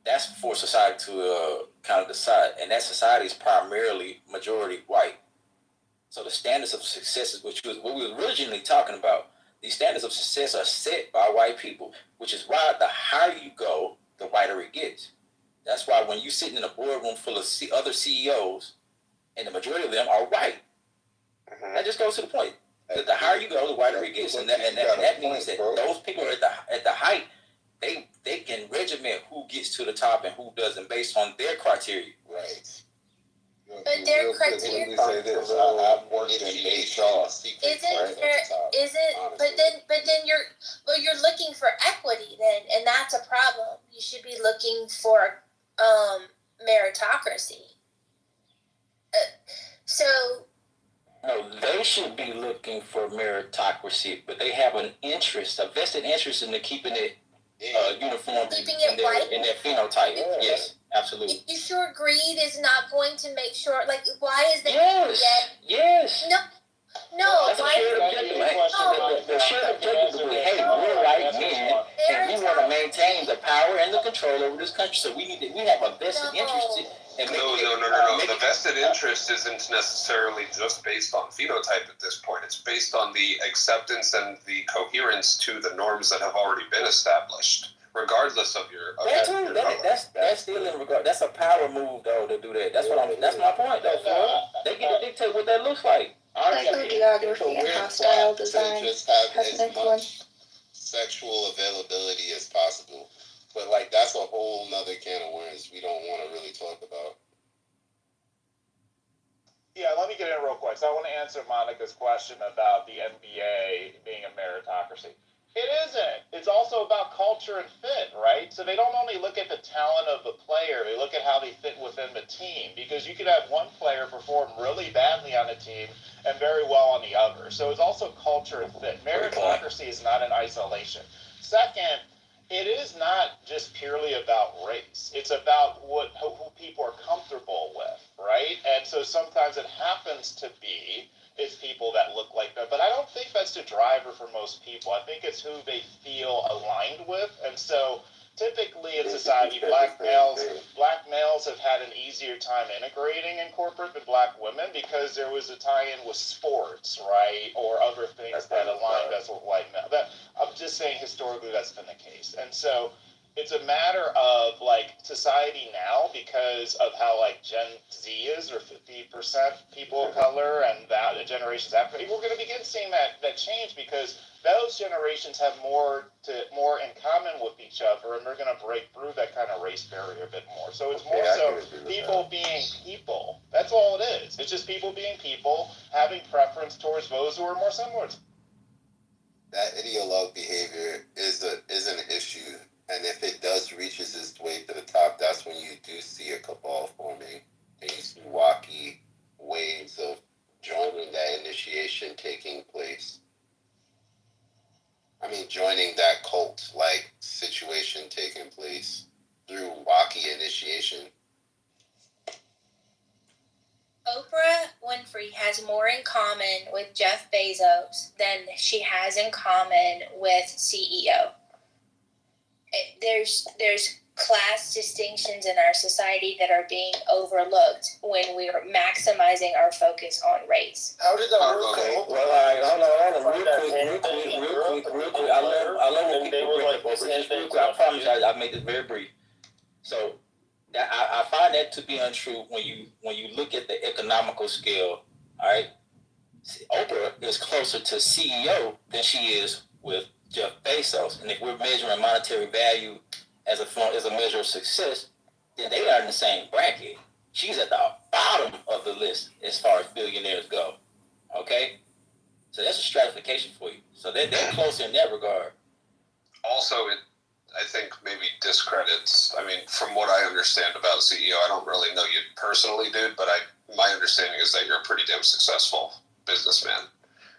that's for society to kind of decide, and that society is primarily majority white. So the standards of success is what we were originally talking about. These standards of success are set by white people, which is why the higher you go, the whiter it gets. That's why when you're sitting in a boardroom full of other CEOs, and the majority of them are white, that just goes to the point. The higher you go, the whiter it gets, and that means that those people at the height, they can regiment who gets to the top and who doesn't based on their criteria. Right. But their criteria. Let me say this: I've worked in HR. But then you're looking for equity then, and that's a problem. You should be looking for meritocracy. No, they should be looking for meritocracy, but they have a vested interest in keeping it uniform in their phenotype. Yes, absolutely. You sure greed is not going to make sure, like, why is that? Yes. No. That's a shared objective. The shared objective is, hey, we're white men, and we want to maintain the power and the control over this country, so we have a vested interest in. No. The vested interest isn't necessarily just based on phenotype at this point. It's based on the acceptance and the coherence to the norms that have already been established, regardless of your. That's still in regard. That's a power move, though, to do that. That's my point, though. They get to dictate what that looks like. Like who geography and hostile design has an influence. Sexual availability as possible. But, like, that's a whole nother can of worms we don't want to really talk about. Yeah, let me get in real quick. So I want to answer Monica's question about the NBA being a meritocracy. It isn't. It's also about culture and fit, right? So they don't only look at the talent of the player, they look at how they fit within the team. Because you could have one player perform really badly on a team and very well on the other. So it's also culture and fit. Meritocracy is not in isolation. Second, it is not just purely about race. It's about who people are comfortable with, right? And so sometimes it happens to be it's people that look like that. But I don't think that's the driver for most people. I think it's who they feel aligned with. And so typically in society, black males have had an easier time integrating in corporate than black women because there was a tie-in with sports, right, or other things that align best with white men. I'm just saying historically that's been the case. And so it's a matter of like society now, because of how like Gen Z is, or 50% people of color, and that generations after, we're going to begin seeing that change, because those generations have more in common with each other, and they're going to break through that kind of race barrier a bit more. So it's more so people being people. That's all it is. It's just people being people, having preference towards those who are more similar to. That ideologue behavior is an issue. And if it does reaches its way to the top, that's when you do see a cabal forming, and you see wacky ways of joining that initiation taking place. I mean, joining that cult-like situation taking place through wacky initiation. Oprah Winfrey has more in common with Jeff Bezos than she has in common with CEO. There's class distinctions in our society that are being overlooked when we are maximizing our focus on race. How did that work? Well, hold on. Real quick. I love when people break up over this. Real quick, I promise you, I made this very brief. So, I find that to be untrue when you look at the economical scale. All right, Oprah is closer to CEO than she is with Jeff Bezos, and if we're measuring monetary value as a measure of success, then they are in the same bracket. She's at the bottom of the list as far as billionaires go. Okay, so that's a stratification for you. So they're closer in that regard. Also, I think maybe discredits. I mean, from what I understand about CEO, I don't really know you personally, dude, but my understanding is that you're a pretty damn successful businessman.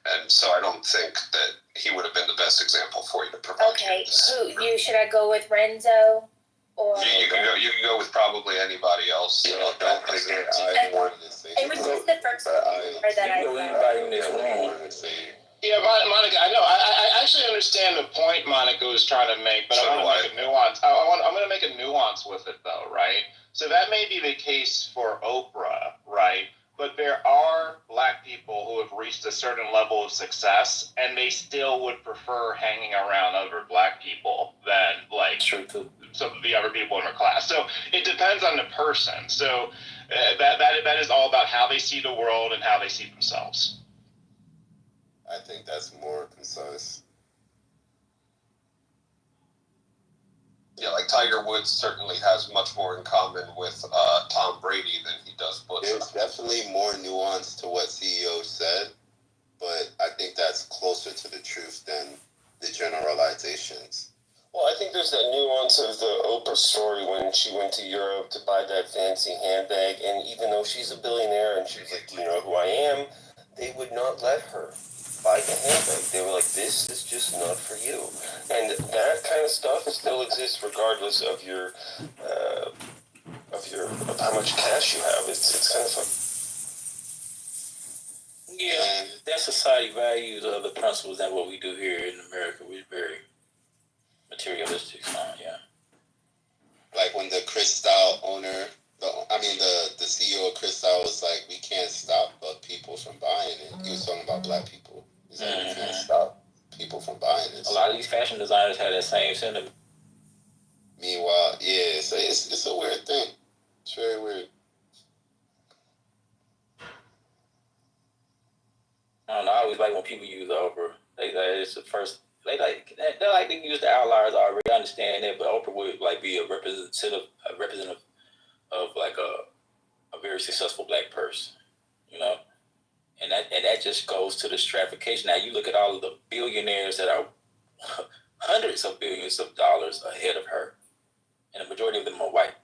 And so I don't think that he would have been the best example for you to provide. Okay, should I go with Renzo? Or you can go with probably anybody else. You know, don't forget, I wanted to say. It was just the first that I said. Yeah, Monica, I know. I actually understand the point Monica was trying to make, but I want to make a nuance. I'm going to make a nuance with it, though, right? So that may be the case for Oprah, right? But there are black people who have reached a certain level of success, and they still would prefer hanging around other black people than, like, some of the other people in their class. So it depends on the person. So that is all about how they see the world and how they see themselves. I think that's more concise. Yeah, like Tiger Woods certainly has much more in common with Tom Brady than he does Bush. There's definitely more nuance to what CEO said, but I think that's closer to the truth than the generalizations. Well, I think there's that nuance of the Oprah story when she went to Europe to buy that fancy handbag, and even though she's a billionaire and she was like, do you know who I am? They would not let her buy the handbag. They were like, this is just not for you. And that kind of stuff still exists regardless of your of how much cash you have. It's kind of fun. Yeah, that society values other principles than what we do here in America. We're very materialistic, yeah. Like when the Cristal owner, the CEO of Cristal was like, we can't stop people from buying it. He was talking about black people. He's like, we can't stop people from buying it. A lot of these fashion designers have that same sentiment. Meanwhile, yeah, so it's a weird thing. It's very weird. I don't know. I always like when people use Oprah. It's the first. They use the outliers already. I understand that, but Oprah would like be a representative of like a very successful black person, you know, and that just goes to the stratification. Now you look at all of the billionaires that are hundreds of billions of dollars ahead of her, and the majority of them are white.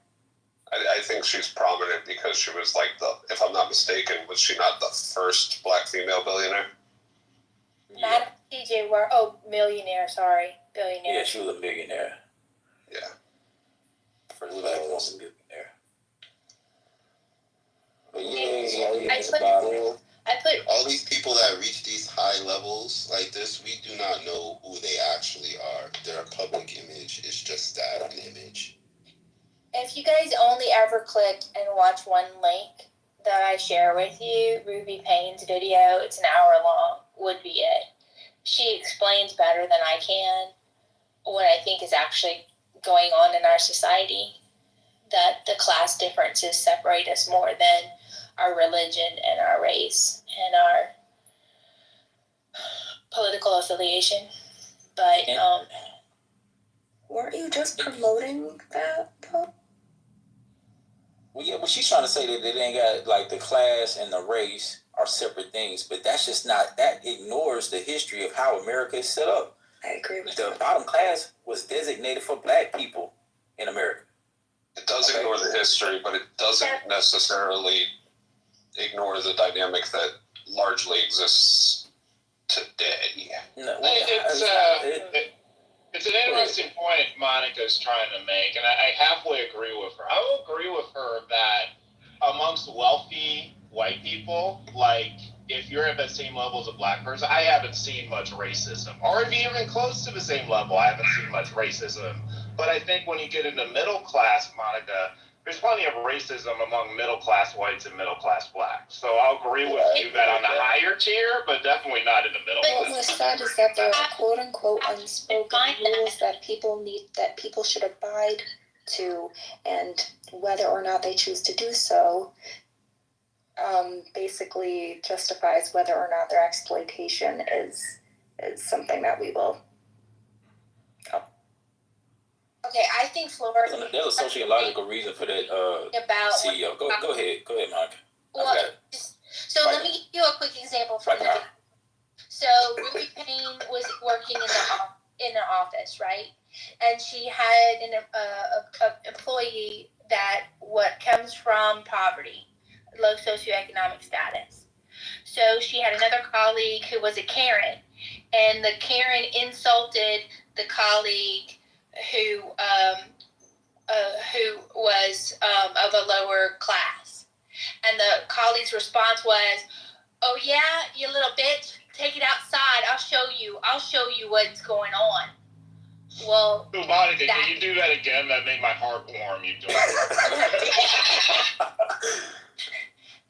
I think she's prominent because she was like if I'm not mistaken, was she not the first black female billionaire? Madam TJ millionaire, billionaire. Yeah, she was a millionaire. Yeah. First black woman millionaire. I put all these people that reach these high levels like this, we do not know who they actually are. Their public image is just that, an image. If you guys only ever click and watch one link that I share with you, Ruby Payne's video, it's an hour long, would be it. She explains better than I can what I think is actually going on in our society, that the class differences separate us more than our religion and our race and our political affiliation. But weren't you just promoting that though? Well, yeah, well, she's trying to say that it ain't got, like, the class and the race are separate things, but that's just not, that ignores the history of how America is set up. I agree with the that. bottom class was designated for black people in America. It does ignore the history, but it doesn't necessarily ignore the dynamic that largely exists today. No, it's an interesting point Monica's trying to make, and I halfway agree with her. I will agree with her that amongst wealthy white people, like, if you're at the same level as a black person, I haven't seen much racism. Or if you're even close to the same level, I haven't seen much racism. But I think when you get into middle class, Monica, there's plenty of racism among middle class whites and middle class blacks. So I'll agree with you that on the higher tier, but definitely not in the middle class. What was said is that there are quote unquote unspoken rules that people should abide to, and whether or not they choose to do so basically justifies whether or not their exploitation is something that we will. Okay, I think Florida. There's a sociological reason for that. About CEO. Go ahead, Monica. Well, so let me give you a quick example from the. So Ruby Payne was working in the office, right? And she had an employee that comes from poverty, low socioeconomic status. So she had another colleague who was a Karen, and the Karen insulted the colleague who was of a lower class. And the colleague's response was, "Oh yeah, you little bitch, take it outside. I'll show you what's going on." Well, Monica, can you do that again? That made my heart warm. You doing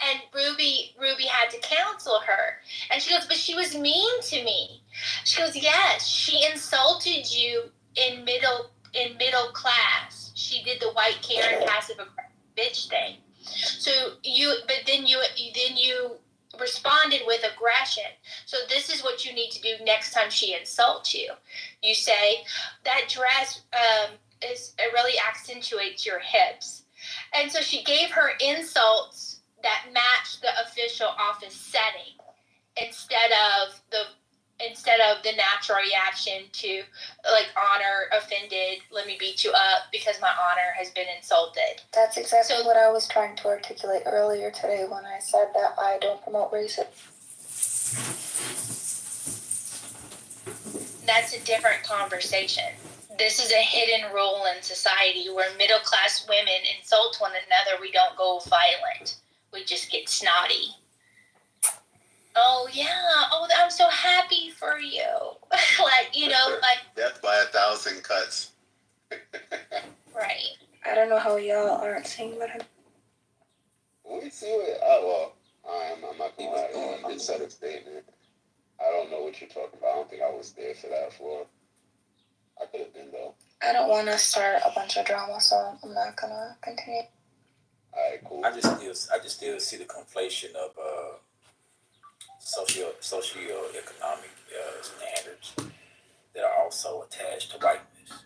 And Ruby had to counsel her. And she goes, "But she was mean to me." She goes, "Yes, she insulted you in middle class. She did the white Karen passive aggressive bitch thing. So you responded with aggression. So this is what you need to do next time she insults you. You say, that dress it really accentuates your hips." And so she gave her insults that matched the official office setting instead of the natural reaction to, like, honor offended, let me beat you up because my honor has been insulted. That's exactly what I was trying to articulate earlier today when I said that I don't promote racism. That's a different conversation. This is a hidden rule in society where middle class women insult one another. We don't go violent. We just get snotty. "Oh yeah, oh I'm so happy for you." Like, death by 1,000 cuts. Right. I don't know how y'all aren't seeing what I'm. We see it. I'm not gonna lie. I did set a statement. I don't know what you're talking about. I don't think I was there for that floor. I could have been though. I don't want to start a bunch of drama, so I'm not gonna continue. All right, cool. I just still see the conflation of socioeconomic standards that are also attached to whiteness.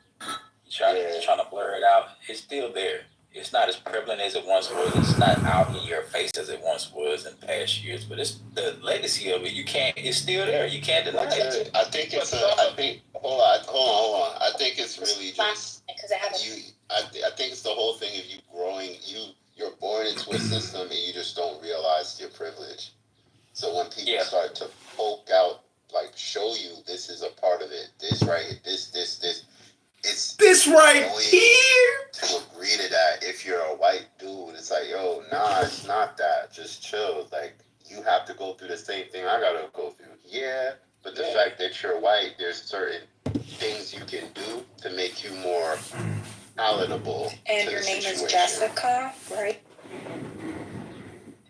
Trying to blur it out. It's still there. It's not as prevalent as it once was. It's not out in your face as it once was in past years. But it's the legacy of it. It's still there. You can't deny it. I think hold on. I think it's really just I think it's the whole thing of you growing. You're born into a system and you just don't realize your privilege. So when people start to poke out, like, show you this is a part of it, this right here, this, it's this right here. To agree to that, if you're a white dude, it's like, yo, nah, it's not that. Just chill. Like, you have to go through the same thing I gotta go through. Yeah, but the fact that you're white, there's certain things you can do to make you more palatable. And your name is Jessica, right?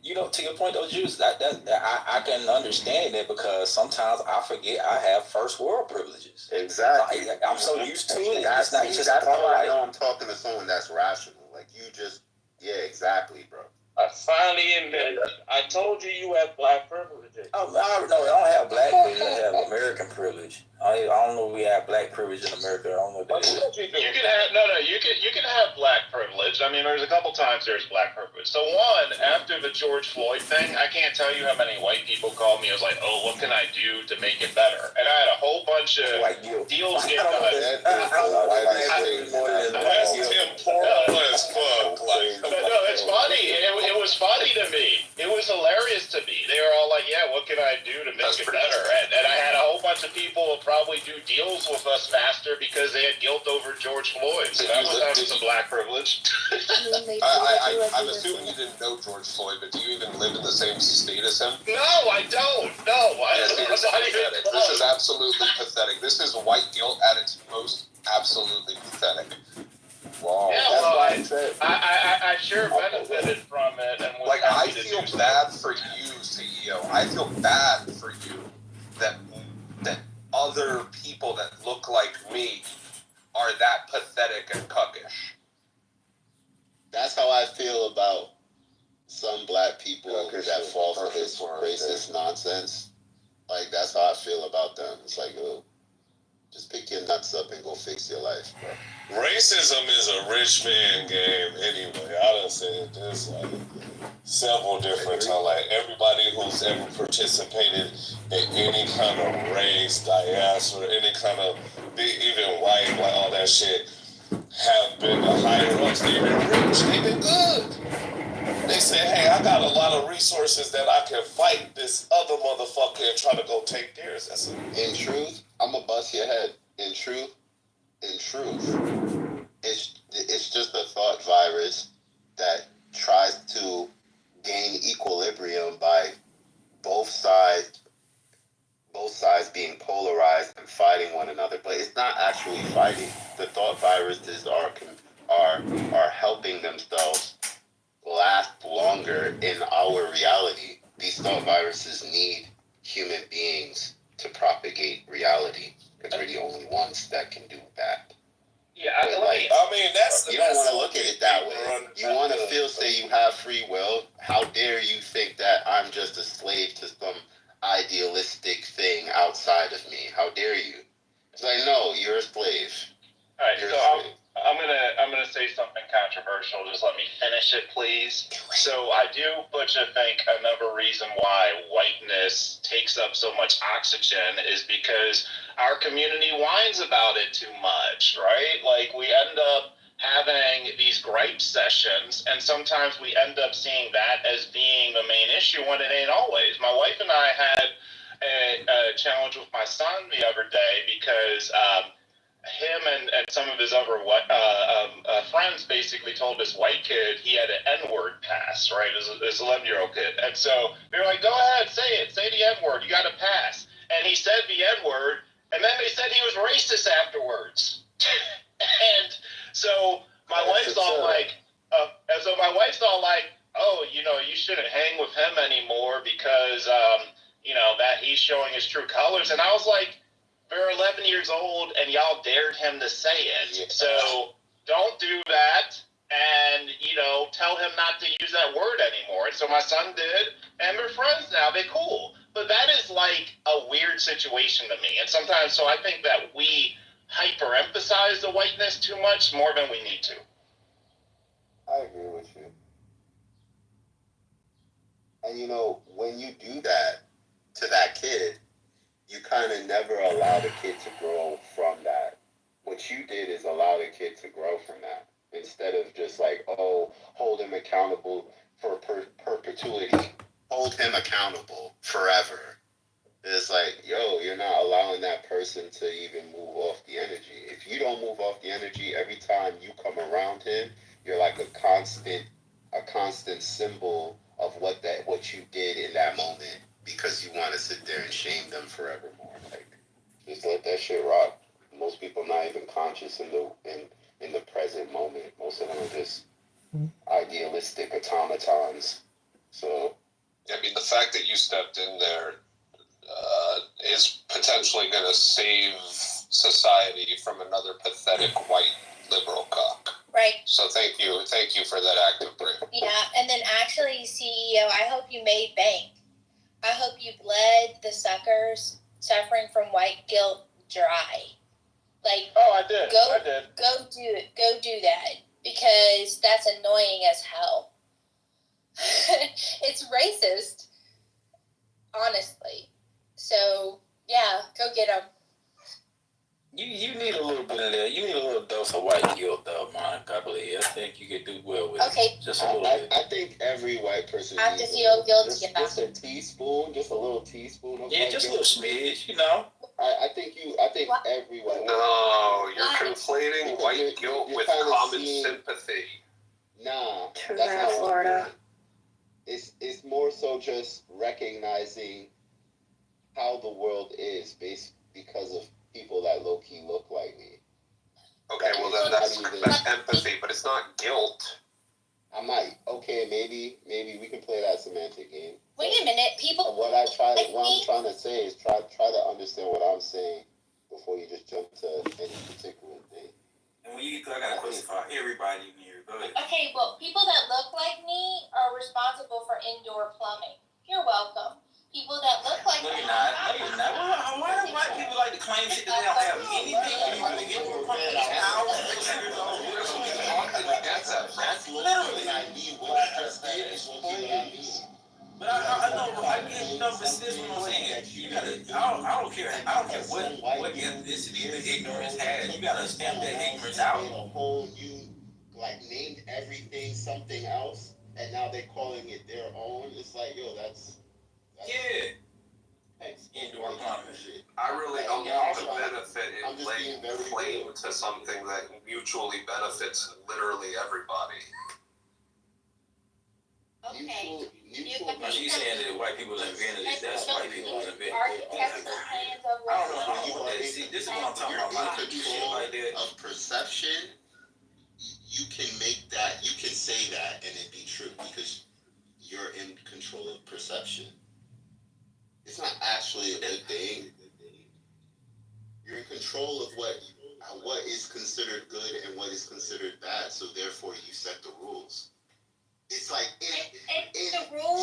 You to your point though, Juice, that I can understand that because sometimes I forget I have first world privileges. Exactly. I'm so used to it. That's It's not just how I know I'm talking to someone that's rational. Like you just, yeah, exactly, bro. I finally admitted it. I told you you have black privilege. Oh, I don't have black privilege. I have American privilege. I don't know if we have black privilege in America. I don't know what that is. You can have you can have black privilege. I mean, there's a couple times there's black privilege. So one, after the George Floyd thing, I can't tell you how many white people called me. I was like, oh, what can I do to make it better? And I had a whole bunch of deals get done. That's temporal as fuck. No, it's funny. It was funny to me. It was hilarious to me. They were all like, yeah, what can I do to make it better? And I had a whole bunch of people probably do deals with us faster because they had guilt over George Floyd. So that was some black privilege. I'm assuming you didn't know George Floyd, but do you even live in the same state as him? No, I don't. No, This is absolutely pathetic. This is white guilt at its most absolutely pathetic. Wow. Yeah, well, I sure benefited from it. And was I feel bad for you, CEO. I feel bad for you that other people that look like me are that pathetic and cuckish. That's how I feel about some black people that fall for this racist nonsense. Like, that's how I feel about them. It's like, oh, just pick your nuts up and go fix your life, bro. Racism is a rich man game anyway. I done said this like several different times. Like everybody who's ever participated in any kind of race, diaspora, any kind of even white, like all that shit, have been the higher ups. They've been rich. They've been good. They say, hey, I got a lot of resources that I can fight this other motherfucker and try to go take theirs. That's In truth, I'm gonna bust your head. In truth, it's just a thought virus that tries to gain equilibrium by both sides being polarized and fighting one another. But it's not actually fighting. The thought viruses are helping themselves last longer in our reality. These thought viruses need human beings to propagate reality because we're the only ones that can do that. Yeah, that's you don't want to look at it that way. You want to say you have free will. How dare you think that I'm just a slave to some idealistic thing outside of me? How dare you? It's like, no, you're a slave. All right, I'm gonna say something controversial. Just let me finish it, please. So I do, Butch, I think another reason why whiteness takes up so much oxygen is because our community whines about it too much, right? Like we end up having these gripe sessions, and sometimes we end up seeing that as being the main issue when it ain't always. My wife and I had a challenge with my son the other day because him and some of his other friends basically told this white kid he had an N-word pass, right, as a 11-year-old kid. And so we were like, go ahead, say it, say the N-word, you got to pass. And he said the N-word, and then they said he was racist afterwards. And so my wife's all like, oh, you shouldn't hang with him anymore because, that he's showing his true colors. And I was like, they're 11 years old and y'all dared him to say it. Yeah. So don't do that and, tell him not to use that word anymore. And so my son did, and they're friends now. They're cool. But that is like a weird situation to me. And sometimes, so I think that we hyper-emphasize the whiteness too much more than we need to. I agree with you. And when you do that to that kid, you kind of never allow the kid to grow from that. What you did is allow the kid to grow from that. Instead of just like, oh, hold him accountable for perpetuity. Hold him accountable forever. It's like, yo, you're not allowing that person to even move off the energy. If you don't move off the energy every time you come around him, you're like a constant symbol of what you did in that moment, because you want to sit there and shame them forevermore. Like, just let that shit rock. Most people not even conscious in the present moment. Most of them are just idealistic automatons. So I mean, the fact that you stepped in there is potentially going to save society from another pathetic white liberal cock. Right. So thank you for that active break. Yeah, and then actually, CEO, I hope you made bank. I hope you bled the suckers suffering from white guilt dry. Like, I did. Go do it. Go do that, because that's annoying as hell. It's racist, honestly. So yeah, go get them. You need a little bit of that. You need a little dose of white guilt, though, Monica. I believe. I think you could do well with it. Just a little bit. I think every white person I have to needs feel guilty about just a teaspoon, just a little teaspoon of white just a guilt. little smidge, you know. I think everyone. No, you're conflating white guilt with common sympathy. Nah, True that's that, not Florida. It's more so just recognizing how the world is based because of people that low key look like me. Okay, well then that's empathy, but it's not guilt. I might. Okay, maybe we can play that semantic game. Wait a minute, people. What I'm trying to say is try to understand what I'm saying before you just jump to any particular thing. And when you I got a question for everybody in here. Go ahead. Okay, well, people that look like me are responsible for indoor plumbing. You're welcome. People that look like me. No, you're not. Why do white people like to claim shit that they don't have anything? That's literally I need what I just did is what you need. But I know, I get but this is what I'm saying. You gotta, I don't care what ethnicity the ignorance has. You gotta stamp that ignorance out. You like named everything something else, and now they're calling it their own. It's like, yo, that's indoor plumbing. I really don't know the benefit in laying claim to something that mutually benefits literally everybody. Okay. She's saying that white people invented it. That's white people invented it. Architectural plans of I don't know how you want that. See, this is what I'm talking about. Like that. Of perception, you can say that and it be true because you're in control of perception. It's not actually a good thing. You're in control of what is considered good and what is considered bad, so therefore you set the rules. It's like in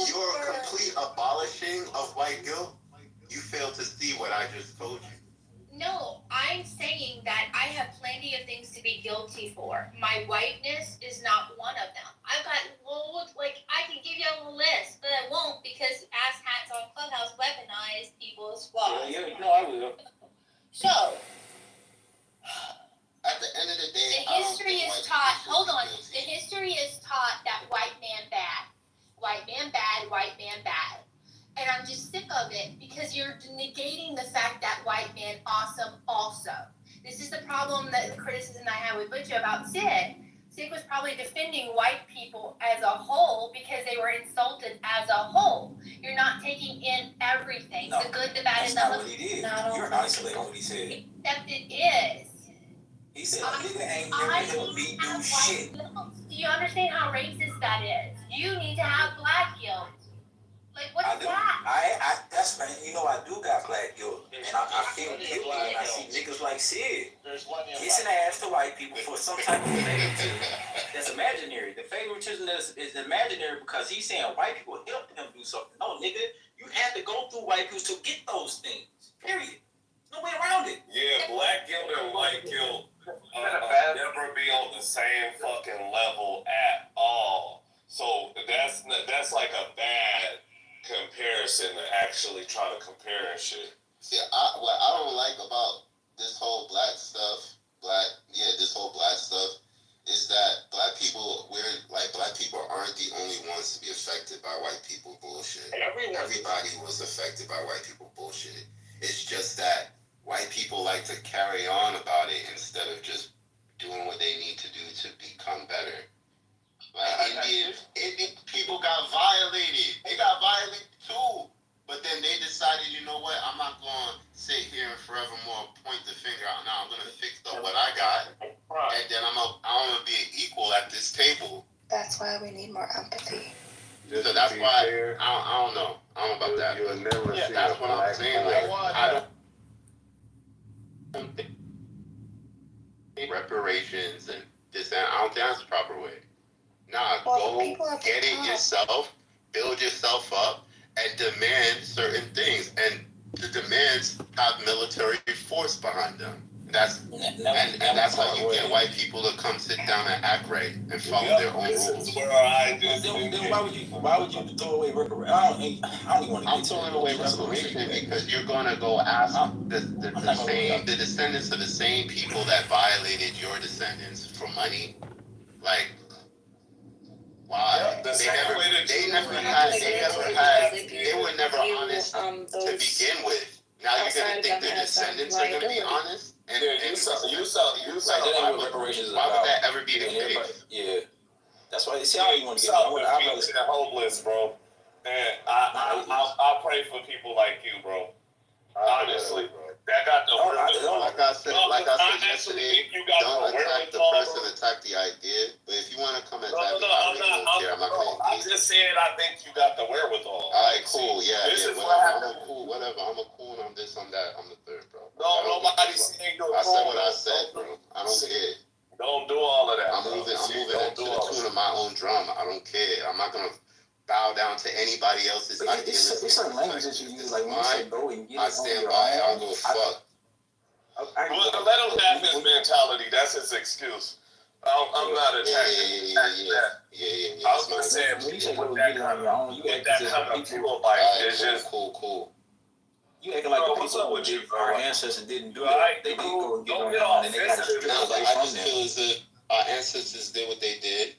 your complete abolishing of white guilt, you fail to see what I just told you. No, I'm saying that I have plenty of things to be guilty for. My whiteness is not one of them. I've got loads, I can give you a list, but I won't because asshats on Clubhouse weaponize people's flaws. Yeah, I will. So, at the end of the day, the history is taught, the history is taught that white man bad. White man bad, white man bad. And I'm just sick of it because you're negating the fact that white man awesome also. This is the problem, that the criticism I had with Butcher about Sid. Sid was probably defending white people as a whole because they were insulted as a whole. You're not taking in everything. The good, the bad, and the ugly. That's not what he did. You're isolating what he said. Except it is. He said, nigga ain't never helped me do shit. Do you understand how racist that is? You need to have black guilt. What is that? That's right. I do got black guilt. And I feel guilty when I see niggas like Sid kissing ass to white people for some type of favoritism that's imaginary. The favoritism is imaginary because he's saying white people helped him do something. No, nigga, you had to go through white people to get those things. Period. No way around it. Yeah, black guilt and white guilt never be on the same fucking level at all. So that's like a bad comparison to actually try to compare and shit. See, what I don't like about this whole black stuff is that black people aren't the only ones to be affected by white people bullshit. Everybody was affected by white people bullshit. It's just that white people like to carry on about it instead of just doing what they need to do to become better. Like Indian people got violated. They got violated too. But then they decided, you know what? I'm not going to sit here and forevermore point the finger out. Now I'm going to fix up what I got. And then I'm going to be an equal at this table. That's why we need more empathy. So that's why I don't know. I don't know about that. You'll never see That's what I'm saying. Like, I don't think reparations and this and I don't think that's the proper way. Nah, go get it yourself, build yourself up, and demand certain things. And the demands have military force behind them. That's that's how you get white people to come sit down and act right and follow their own rules. Then why would you throw away reparations? I don't even want to I'm throwing away reparations because you're gonna go ask the descendants of the same people that violated your descendants for money. Like, why? They were never honest to begin with. Now you're gonna think their descendants are gonna be honest? And you saw reparations. Why would that ever be the case? Yeah, that's why. See how you want to get. I'm hopeless, bro. And I pray for people like you, bro. Honestly, that got the like I said yesterday, don't attack the person, attack the idea. But if you want to come and attack me, I'm not going to. I just said I think you got the wherewithal. All right, cool, whatever. I'm a cool, I'm this, I'm that, I'm the third, bro. No, nobody's saying you're cool. I said what I said, bro. I don't care. Don't do all of that. I'm moving to the tune of my own drum. I don't care. I'm not gonna bow down to anybody else's ideas. There's certain language that you use, like when you say go and get it. I stand by it. I don't give a fuck. Let him have his mentality. That's his excuse. I'm not attacking that. Yeah. I was gonna say, when you say go get it on your own, you get that kind of people like it's just cool. You acting like the people our ancestors didn't do that. They did go and get on their own, and they got to strip away I from just feel as if our ancestors did what they did.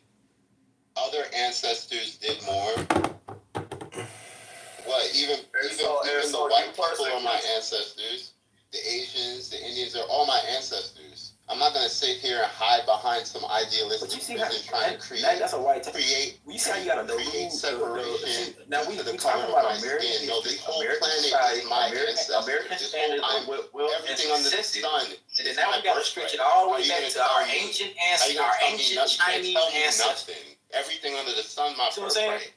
Other ancestors did more. What? Even the white people are my ancestors. The Asians, the Indians are all my ancestors. I'm not gonna sit here and hide behind some idealistic vision trying to create. That's a white. You see how you gotta create separation. Now we talking about American. No, this whole planet is my ancestors. American standards everything under the sun. And then now we gotta stretch it all the way back to our ancient ancestors, our ancient Chinese ancestors. Everything under the sun, my birthright.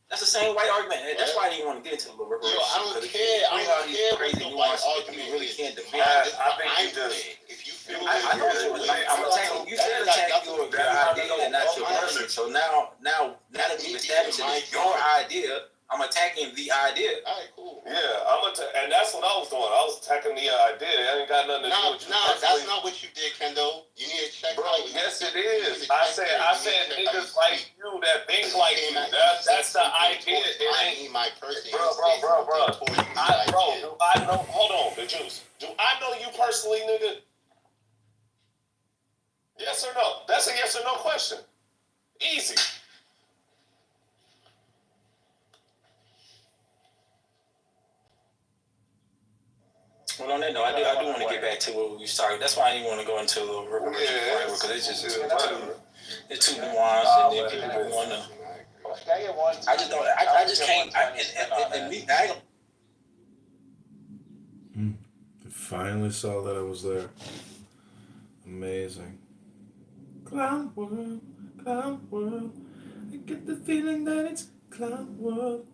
That's the same white argument. That's why I didn't want to get into the reparations. Yo, I don't care. I don't care what the white argument really can't defend. I think you just. If you feel I know I'm attacking. You said attack your idea and not your person. So now that we've established that it's your idea, I'm attacking the idea. All right, cool. Yeah, and that's what I was doing. I was attacking the idea. It ain't got nothing to do with you. No, that's not what you did, Kendo. You need to check. Bro, yes it is. I said niggas like you that think like you. That's the idea. I need my person. Bro. I know. Hold on, the juice. Do I know you personally, nigga? Yes or no? That's a yes or no question. Easy. Well, on that note, I do want to get back to what we started. That's why I didn't want to go into the reparation part because it's just too nuanced, and then people want to. I just don't. I just can't. I finally saw that I was there. Amazing. Clown world. I get the feeling that it's clown world.